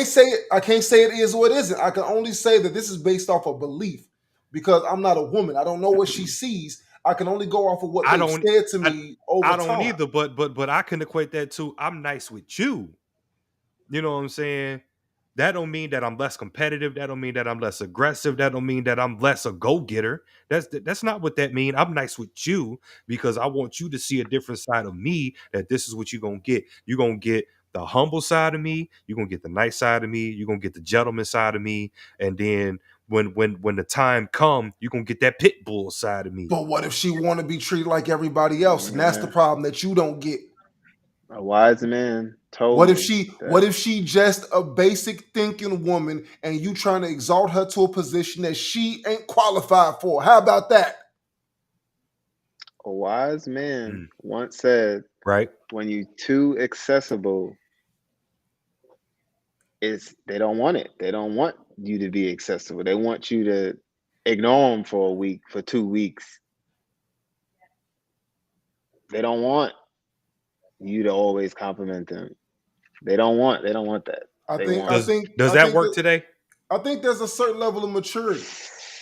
say it is or it isn't. I can only say that this is based off of belief because I'm not a woman. I don't know what she sees. I can only go off of what they said to me over time. I don't either, but I can equate that to I'm nice with you. You know what I'm saying? That don't mean that I'm less competitive. That don't mean that I'm less aggressive. That don't mean that I'm less a go-getter. That's not what that means. I'm nice with you because I want you to see a different side of me, that this is what you're going to get. You're going to get the humble side of me. You're going to get the nice side of me. You're going to get the gentleman side of me. And then when the time comes, you're going to get that pit bull side of me. But what if she want to be treated like everybody else? And that's the problem that you don't get. A wise man told What if me she that what if she just a basic thinking woman and you trying to exalt her to a position that she ain't qualified for? How about that? a wise man Mm. once said, Right. when you too accessible, they don't want it. They don't want you to be accessible. They want you to ignore them for a week, for 2 weeks. They don't want you to always compliment them. They don't want that. I They think I want think Does I that think work that, today? I think there's a certain level of maturity.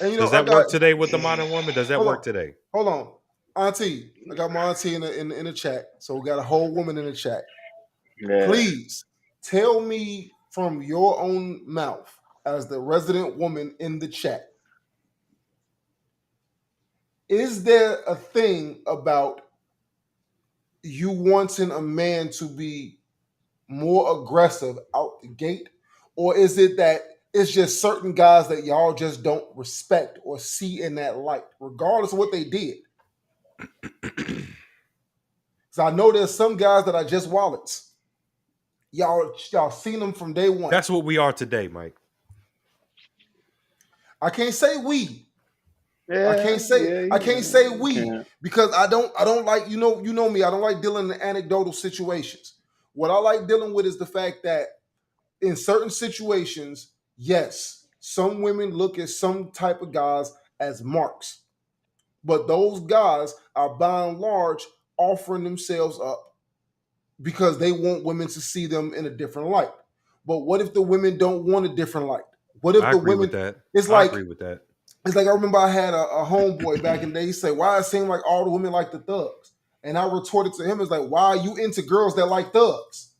And Does I that got work today with the modern woman? Does that hold work on. today? Hold on. Auntie, I got my auntie in the chat. So we got a whole woman in the chat. yeah. Please tell me from your own mouth, as the resident woman in the chat, is there a thing about you wanting a man to be more aggressive out the gate? Or is it that it's just certain guys that y'all just don't respect or see in that light, regardless of what they did? Because I know there's some guys that are just wallets. Y'all seen them from day one. That's what we are today, Mike. I can't say we. Yeah, I can't say you we can't. because I don't like, you know me, I don't like dealing in anecdotal situations. What I like dealing with is the fact that in certain situations, yes, some women look at some type of guys as marks, but those guys are by and large offering themselves up because they want women to see them in a different light. But what if the women don't want a different light? What if I the agree women? with that. It's I like agree with that. it's like I remember I had a homeboy back in the day. He said, "Why it seem like all the women like the thugs?" And I retorted to him, "It's like, why are you into girls that like thugs?"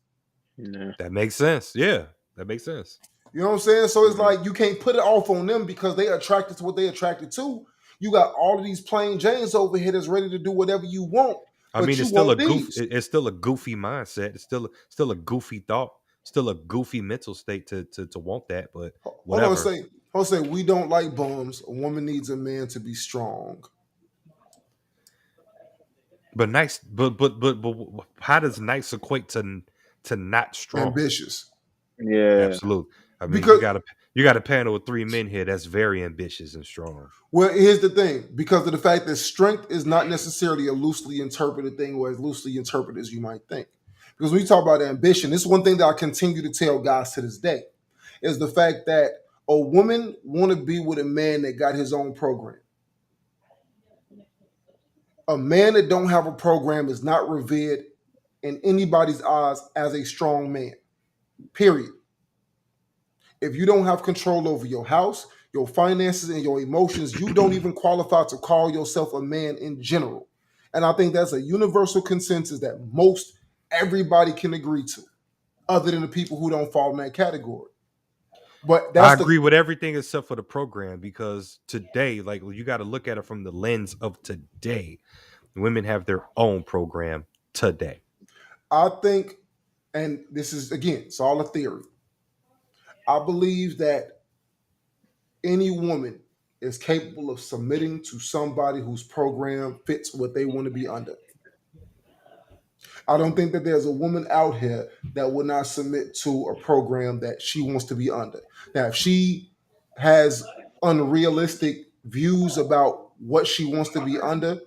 Yeah. That makes sense. Yeah, that makes sense. You know what I'm saying? So it's Mhm. like you can't put it off on them because they attracted to what they attracted to. You got all of these plain Janes over here that's ready to do whatever you want, I but mean, you it's still a want goof. these. It's still a goofy mindset. It's still a goofy thought. Still a goofy mental state to want that. But Hold on, whatever. say we don't like bums. A woman needs a man to be strong. But nice. But how does nice equate to not strong? Ambitious. Yeah. Absolutely. I mean, Because you got a panel of 3 men here that's very ambitious and strong. well, here's the thing, because of the fact that strength is not necessarily a loosely interpreted thing or as loosely interpreted as you might think. Because when you talk about ambition, this is one thing that I continue to tell guys to this day, is the fact that a woman want to be with a man that got his own program. A man that don't have a program is not revered in anybody's eyes as a strong man, period. If you don't have control over your house, your finances, and your emotions, you don't even qualify to call yourself a man in general. And I think that's a universal consensus that most everybody can agree to, other than the people who don't fall in that category. But I that's agree with everything except for the program because today, like you got to look at it from the lens of today. Women have their own program today. I think, and this is again, it's all a theory. I believe that any woman is capable of submitting to somebody whose program fits what they want to be under. I don't think that there's a woman out here that would not submit to a program that she wants to be under. Now, if she has unrealistic views about what she wants to be under,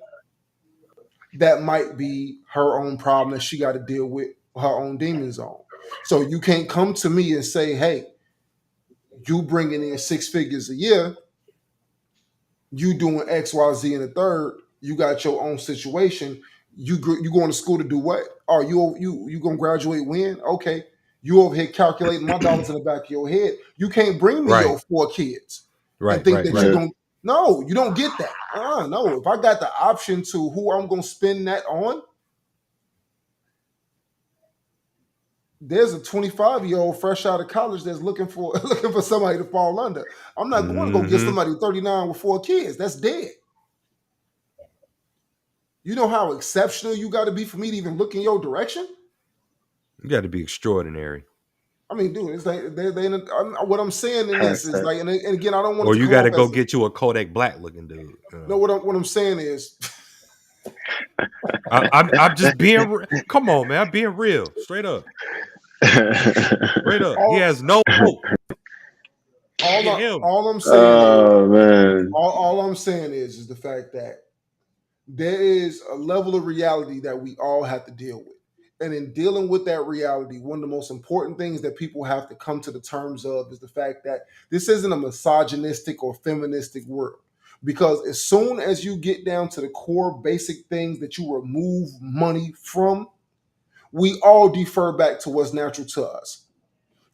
that might be her own problem that she got to deal with her own demons on. So you can't come to me and say, "Hey, you bringing in 6 figures a year, you doing X, Y, Z, and a third. You got your own situation. You going to school to do what? Are you gonna graduate when? Okay, you over here calculating my dollars in the back of your head. You can't bring me Right. your 4 kids and Right. think Right. that Right. you're gonna. No, you don't get that. No. If I got the option to who I'm gonna spend that on, there's a 25-year-old fresh out of college that's looking for looking for somebody to fall under. I'm not going to go get Mhm. somebody 39 with 4 kids. That's dead. You know how exceptional you got to be for me to even look in your direction? You got to be extraordinary. I mean, dude, it's like what I'm saying in this is like, and again, I don't want Or it to you come got to off go as get you a Kodak Black looking dude. no. What I'm saying is, I'm just being. Come on, man. I'm being real. Straight up. Straight up. He has no hope. Get him. All I'm saying Oh man. all I'm saying is the fact that there is a level of reality that we all have to deal with. And in dealing with that reality, one of the most important things that people have to come to the terms of is the fact that this isn't a misogynistic or feministic world. Because as soon as you get down to the core basic things that you remove money from, we all defer back to what's natural to us.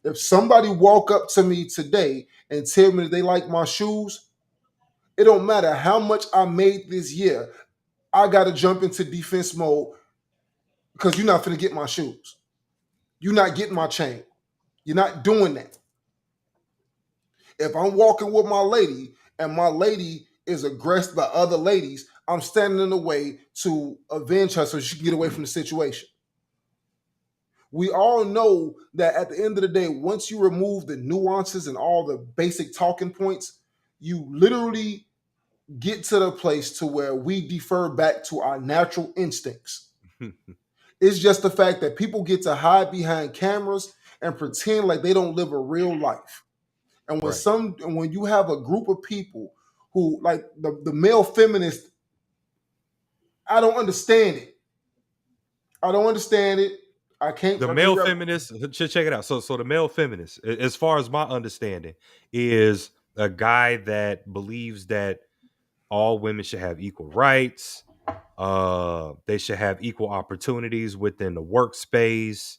If somebody walk up to me today and tell me that they like my shoes, it don't matter how much I made this year. I got to jump into defense mode because you're not finna get my shoes. You're not getting my chain. You're not doing that. If I'm walking with my lady and my lady is aggressed by other ladies, I'm standing in the way to avenge her so she can get away from the situation. We all know that at the end of the day, once you remove the nuances and all the basic talking points, you literally get to the place to where we defer back to our natural instincts. It's just the fact that people get to hide behind cameras and pretend like they don't live a real life. And when you have a group of people who like the male feminist, I don't understand it. I don't understand it. I can't. The male feminist, check it out. So the male feminist, as far as my understanding, is a guy that believes that all women should have equal rights. They should have equal opportunities within the workspace.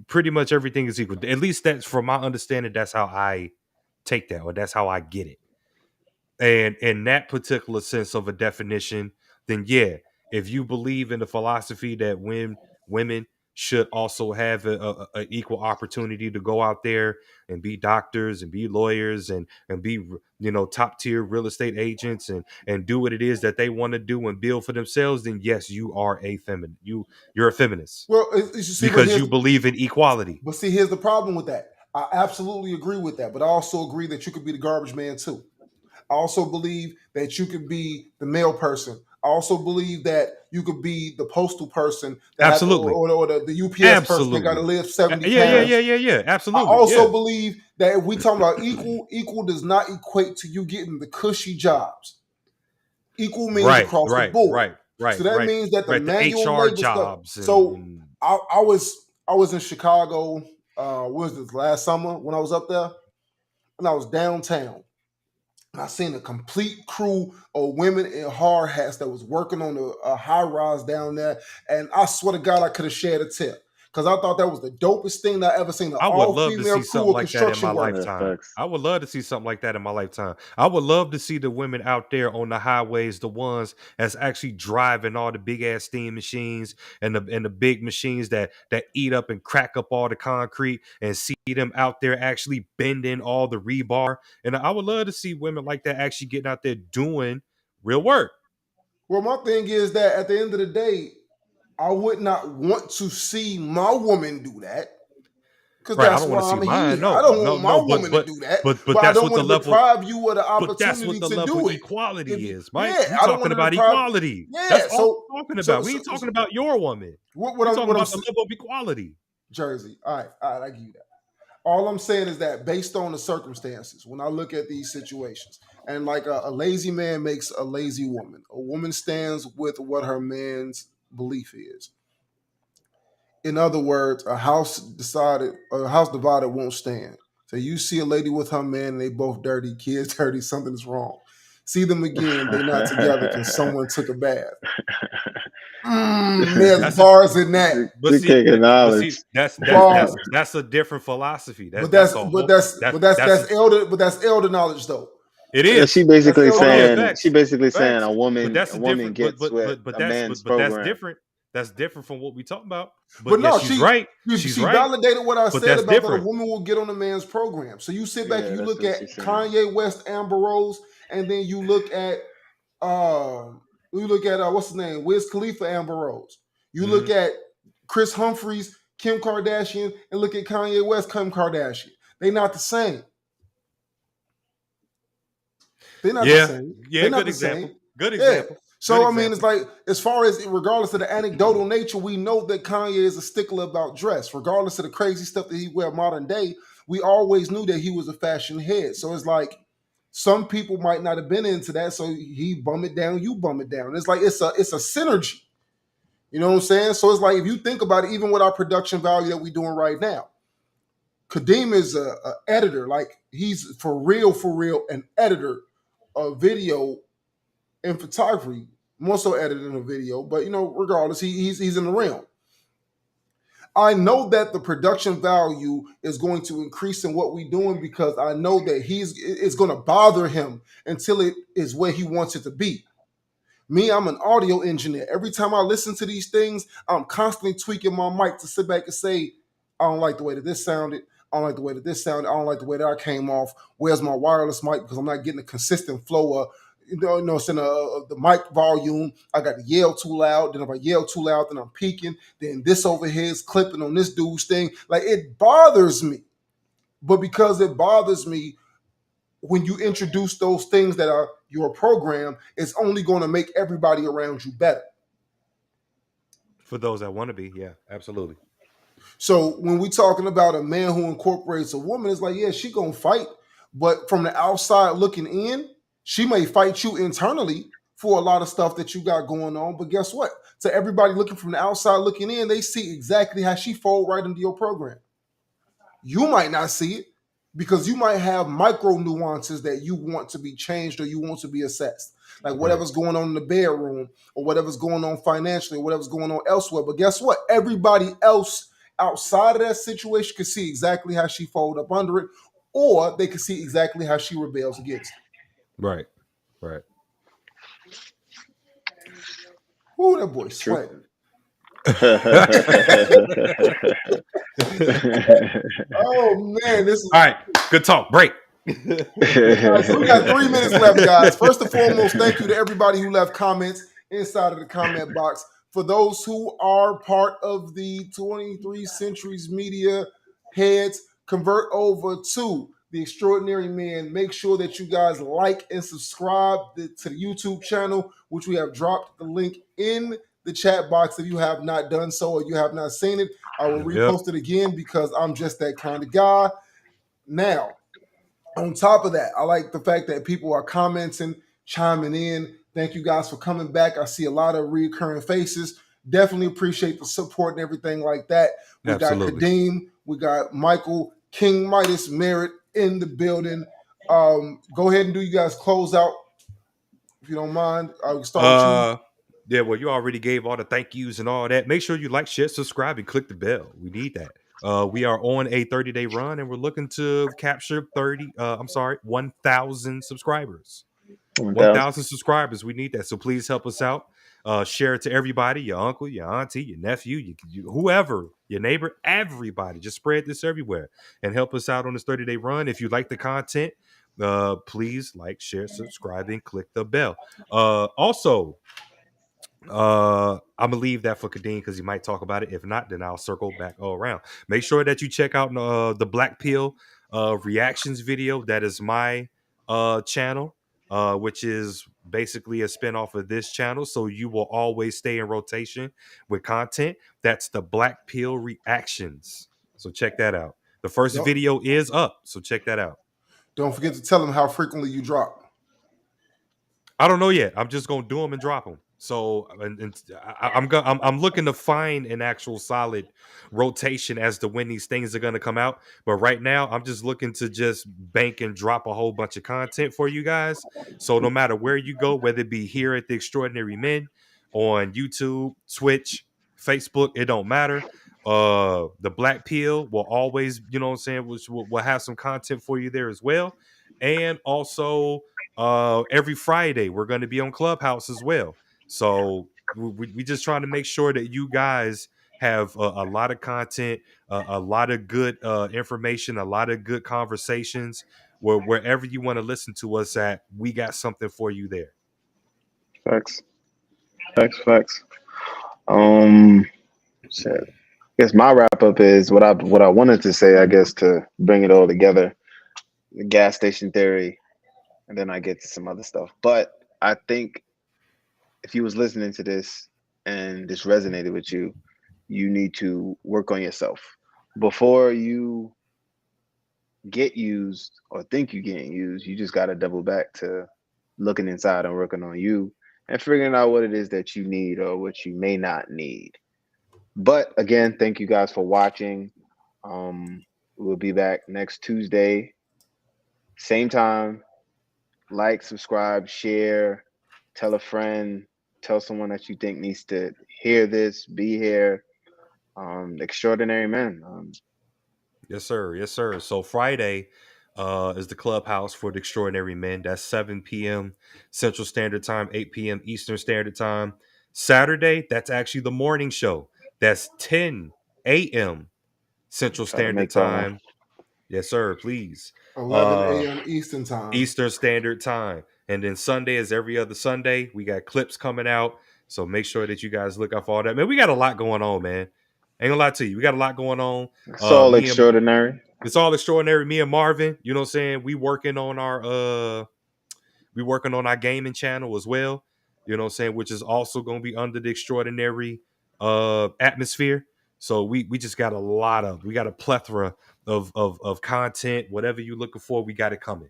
Pretty much everything is equal. At least that's from my understanding. That's how I take that, or that's how I get it. And in that particular sense of a definition, then yeah, if you believe in the philosophy that women should also have a equal opportunity to go out there and be doctors and be lawyers and be top tier real estate agents and do what it is that they want to do and build for themselves, then yes, you are a feminist. You're a feminist. Well, because you believe in equality. But see, here's the problem with that. I absolutely agree with that, but I also agree that you could be the garbage man too. I also believe that you could be the mail person. I also believe that you could be the postal person. Absolutely. Or the UPS person that got to live 70 pounds. Yeah. Absolutely. I also believe that if we talk about equal does not equate to you getting the cushy jobs. Equal means across the board. Right. So that means that the manual HR labor jobs. So I was in Chicago. What was this, last summer when I was up there? And I was downtown. I seen a complete crew of women in hard hats that was working on a high rise down there, and I swear to God, I could have shared a tip because I thought that was the dopest thing that I ever seen. I would love to see something like that in my lifetime. I would love to see something like that in my lifetime. I would love to see the women out there on the highways, the ones that's actually driving all the big ass steam machines and the big machines that eat up and crack up all the concrete, and see them out there actually bending all the rebar. And I would love to see women like that actually getting out there doing real work. Well, my thing is that at the end of the day, I would not want to see my woman do that. Because that's why I'm here. I don't want my woman to do that. But I don't want to deprive you of the opportunity but that's what the to level do of it. equality is, Mike. Yeah, We're talking about equality. Yeah, that's all we're talking about. We ain't talking about your woman. We're talking about the level of equality. Jersey. All right, I give you that. All I'm saying is that based on the circumstances, when I look at these situations, and like a lazy man makes a lazy woman, a woman stands with what her man's belief is. In other words, a house divided won't stand. So you see a lady with her man, and they both dirty, kids dirty, something is wrong. See them again, they're not together because someone took a bath. There's bars in that. But see, that's a different philosophy. That's elder knowledge though. It is. She basically saying a woman gets with a man's program. That's different. That's different from what we talk about. But no, she's right. She validated what I said about that a woman will get on a man's program. So you sit back and you look at Kanye West, Amber Rose, and then you look at what's his name, Wiz Khalifa, Amber Rose. You look at Chris Humphries, Kim Kardashian, and look at Kanye West, Kim Kardashian. They're not the same. They're not the same. Yeah, good example. Good example. So I mean, it's like as far as regardless of the anecdotal nature, we know that Kanye is a stickler about dress. Regardless of the crazy stuff that he wear modern day, we always knew that he was a fashion head. So it's like some people might not have been into that, so he bum it down, you bum it down. It's like it's a synergy. You know what I'm saying? So it's like if you think about it, even with our production value that we're doing right now, Kadeem is a editor. Like he's for real, an editor of video and photography, more so editing a video. But you know, regardless, he's in the realm. I know that the production value is going to increase in what we're doing because I know that it's going to bother him until it is where he wants it to be. Me, I'm an audio engineer. Every time I listen to these things, I'm constantly tweaking my mic to sit back and say, I don't like the way that this sounded. I don't like the way that this sounded. I don't like the way that I came off. Where's my wireless mic? Because I'm not getting a consistent flow of, the mic volume. I got to yell too loud. Then if I yell too loud, then I'm peaking. Then this over here is clipping on this dude's thing. Like it bothers me. But because it bothers me, when you introduce those things that are your program, it's only going to make everybody around you better. For those that want to be, yeah, absolutely. So when we're talking about a man who incorporates a woman, it's like, yeah, she gonna fight, but from the outside looking in, she may fight you internally for a lot of stuff that you got going on. But guess what? To everybody looking from the outside looking in, they see exactly how she fold right into your program. You might not see it because you might have micro nuances that you want to be changed or you want to be assessed. Like whatever's going on in the bedroom or whatever's going on financially or whatever's going on elsewhere. But guess what? Everybody else outside of that situation can see exactly how she fold up under it, or they can see exactly how she rebels against it. Right. Ooh, that boy sweating. Oh man, this is all right. Good talk. Break. Right, so we got 3 minutes left, guys. First and foremost, thank you to everybody who left comments inside of the comment box. For those who are part of the 23 Centuries Media heads, convert over to The Extraordinary Man. Make sure that you guys like and subscribe to the YouTube channel, which we have dropped the link in the chat box. If you have not done so or you have not seen it, I will repost it again because I'm just that kind of guy. Now, on top of that, I like the fact that people are commenting, chiming in. Thank you guys for coming back. I see a lot of recurring faces. Definitely appreciate the support and everything like that. We Absolutely. got Kadeem. We got Michael, King Midas Merritt in the building. Go ahead and do you guys close out, if you don't mind. I'll start with you. Yeah, well, you already gave all the thank yous and all that. Make sure you like, share, subscribe, and click the bell. We need that. We are on a 30-day run, and we're looking to capture 1,000 subscribers. 1,000 subscribers. We need that. So please help us out. Share it to everybody, your uncle, your auntie, your nephew, whoever, your neighbor, everybody. Just spread this everywhere and help us out on this 30-day run. If you like the content, please like, share, subscribe, and click the bell. Also, I'm gonna leave that for Kadeem because he might talk about it. If not, then I'll circle back all around. Make sure that you check out the Black Pill reactions video. That is my channel, which is basically a spinoff of this channel, so you will always stay in rotation with content. That's the Black Pill reactions. So check that out. The first video is up, so check that out. Don't forget to tell them how frequently you drop. I don't know yet. I'm just gonna do them and drop them. So I'm looking to find an actual solid rotation as to when these things are going to come out. But right now, I'm just looking to just bank and drop a whole bunch of content for you guys. So no matter where you go, whether it be here at The Extraordinary Men, on YouTube, Twitch, Facebook, it don't matter. The Black Pill will always, you know what I'm saying, which will have some content for you there as well. And also every Friday, we're going to be on Clubhouse as well. So we just trying to make sure that you guys have a lot of content, a lot of good information, a lot of good conversations. Wherever you want to listen to us at, we got something for you there. Facts. I guess my wrap up is what I wanted to say. I guess to bring it all together, the gas station theory, and then I get to some other stuff. But I think if you was listening to this and this resonated with you, you need to work on yourself before you get used or think you're getting used. You just got to double back to looking inside and working on you and figuring out what it is that you need or what you may not need. But again, thank you guys for watching. We'll be back next Tuesday, same time. Like, subscribe, share, tell a friend, tell someone that you think needs to hear this, be here. Extraordinary Men. Yes, sir. Yes, sir. So Friday is the clubhouse for the Extraordinary Men. That's 7 p.m. Central Standard Time, 8 p.m. Eastern Standard Time. Saturday, that's actually the morning show. That's 10 a.m. Central Try to Standard make that one. Time. Yes, sir. Please. 11 a.m. Eastern time. Eastern Standard Time. And then Sunday is every other Sunday. We got clips coming out. So make sure that you guys look out for all that. Man, we got a lot going on, man. Ain't gonna lie to you. We got a lot going on. It's all me and- extraordinary. It's all extraordinary. Me and Marvin, you know what I'm saying? We working on our gaming channel as well. You know what I'm saying? Which is also gonna be under the extraordinary atmosphere. So we just got we got a plethora of content. Whatever you're looking for, we got it coming.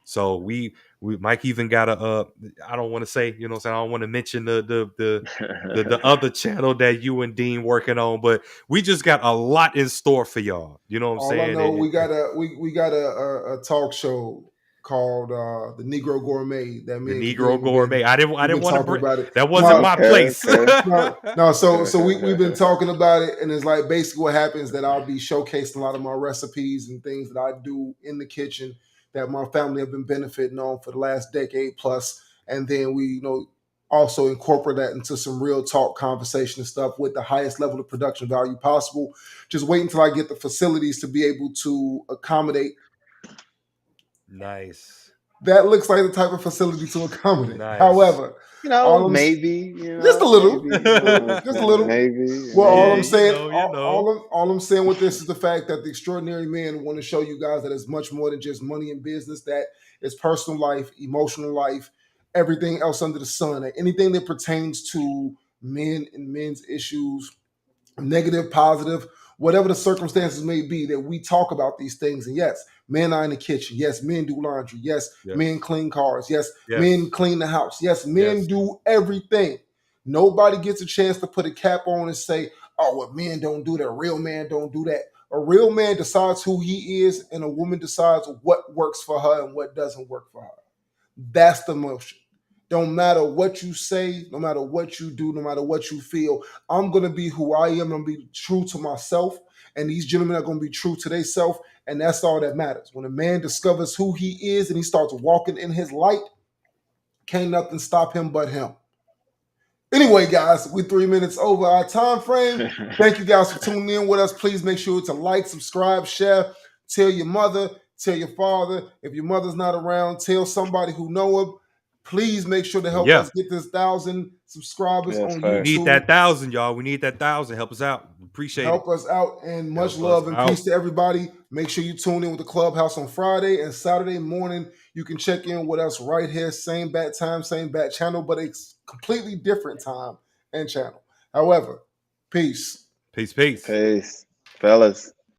So we Mike even got a I don't want to say, you know what I'm saying, I don't want to mention the other channel that you and Dean working on, but we just got a lot in store for y'all. You know what I'm All saying? I know, we got a talk show called the Negro Gourmet. That the me and Negro Kadeem Gourmet. been- I didn't we've want been to talking bring about it. that wasn't No, my okay, place. okay. No, so we've been talking about it, and it's like basically what happens that I'll be showcasing a lot of my recipes and things that I do in the kitchen that my family have been benefiting on for the last decade plus, and then we also incorporate that into some real talk conversation and stuff with the highest level of production value possible. Just wait until I get the facilities to be able to accommodate. Nice. That looks like the type of facility to accommodate. Nice. However, all I'm- Maybe just a little. maybe, you know, Just a little. maybe. Well, all Yeah, I'm you saying, know. all I'm saying with this is the fact that the Extraordinary Men want to show you guys that it's much more than just money and business. That it's personal life, emotional life, everything else under the sun. Anything that pertains to men and men's issues, negative, positive, whatever the circumstances may be, that we talk about these things. And yes, men are in the kitchen. Yes, men do laundry. Yes, Yes. men clean cars. Yes, Yes. men clean the house. Yes, men Yes. do everything. Nobody gets a chance to put a cap on and say, oh, well, men don't do that. A real man don't do that. A real man decides who he is, and a woman decides what works for her and what doesn't work for her. That's the motion. Don't matter what you say, no matter what you do, no matter what you feel, I'm going to be who I am. I'm going to be true to myself. And these gentlemen are going to be true to themselves. And that's all that matters. When a man discovers who he is and he starts walking in his light, can't nothing stop him but him. Anyway, guys, we're 3 minutes over our time frame. Thank you guys for tuning in with us. Please make sure to like, subscribe, share, tell your mother, tell your father. If your mother's not around, tell somebody who know him. Please make sure to help us get this 1,000 subscribers Yes, on sir. We YouTube. need that 1,000, y'all. We need that 1,000. Help us out. Appreciate Help us out, and much Help love us and out. peace to everybody. Make sure you tune in with the Clubhouse on Friday and Saturday morning. You can check in with us right here, same bat time, same bat channel, but it's completely different time and channel. However, peace. it. Peace. Peace, fellas.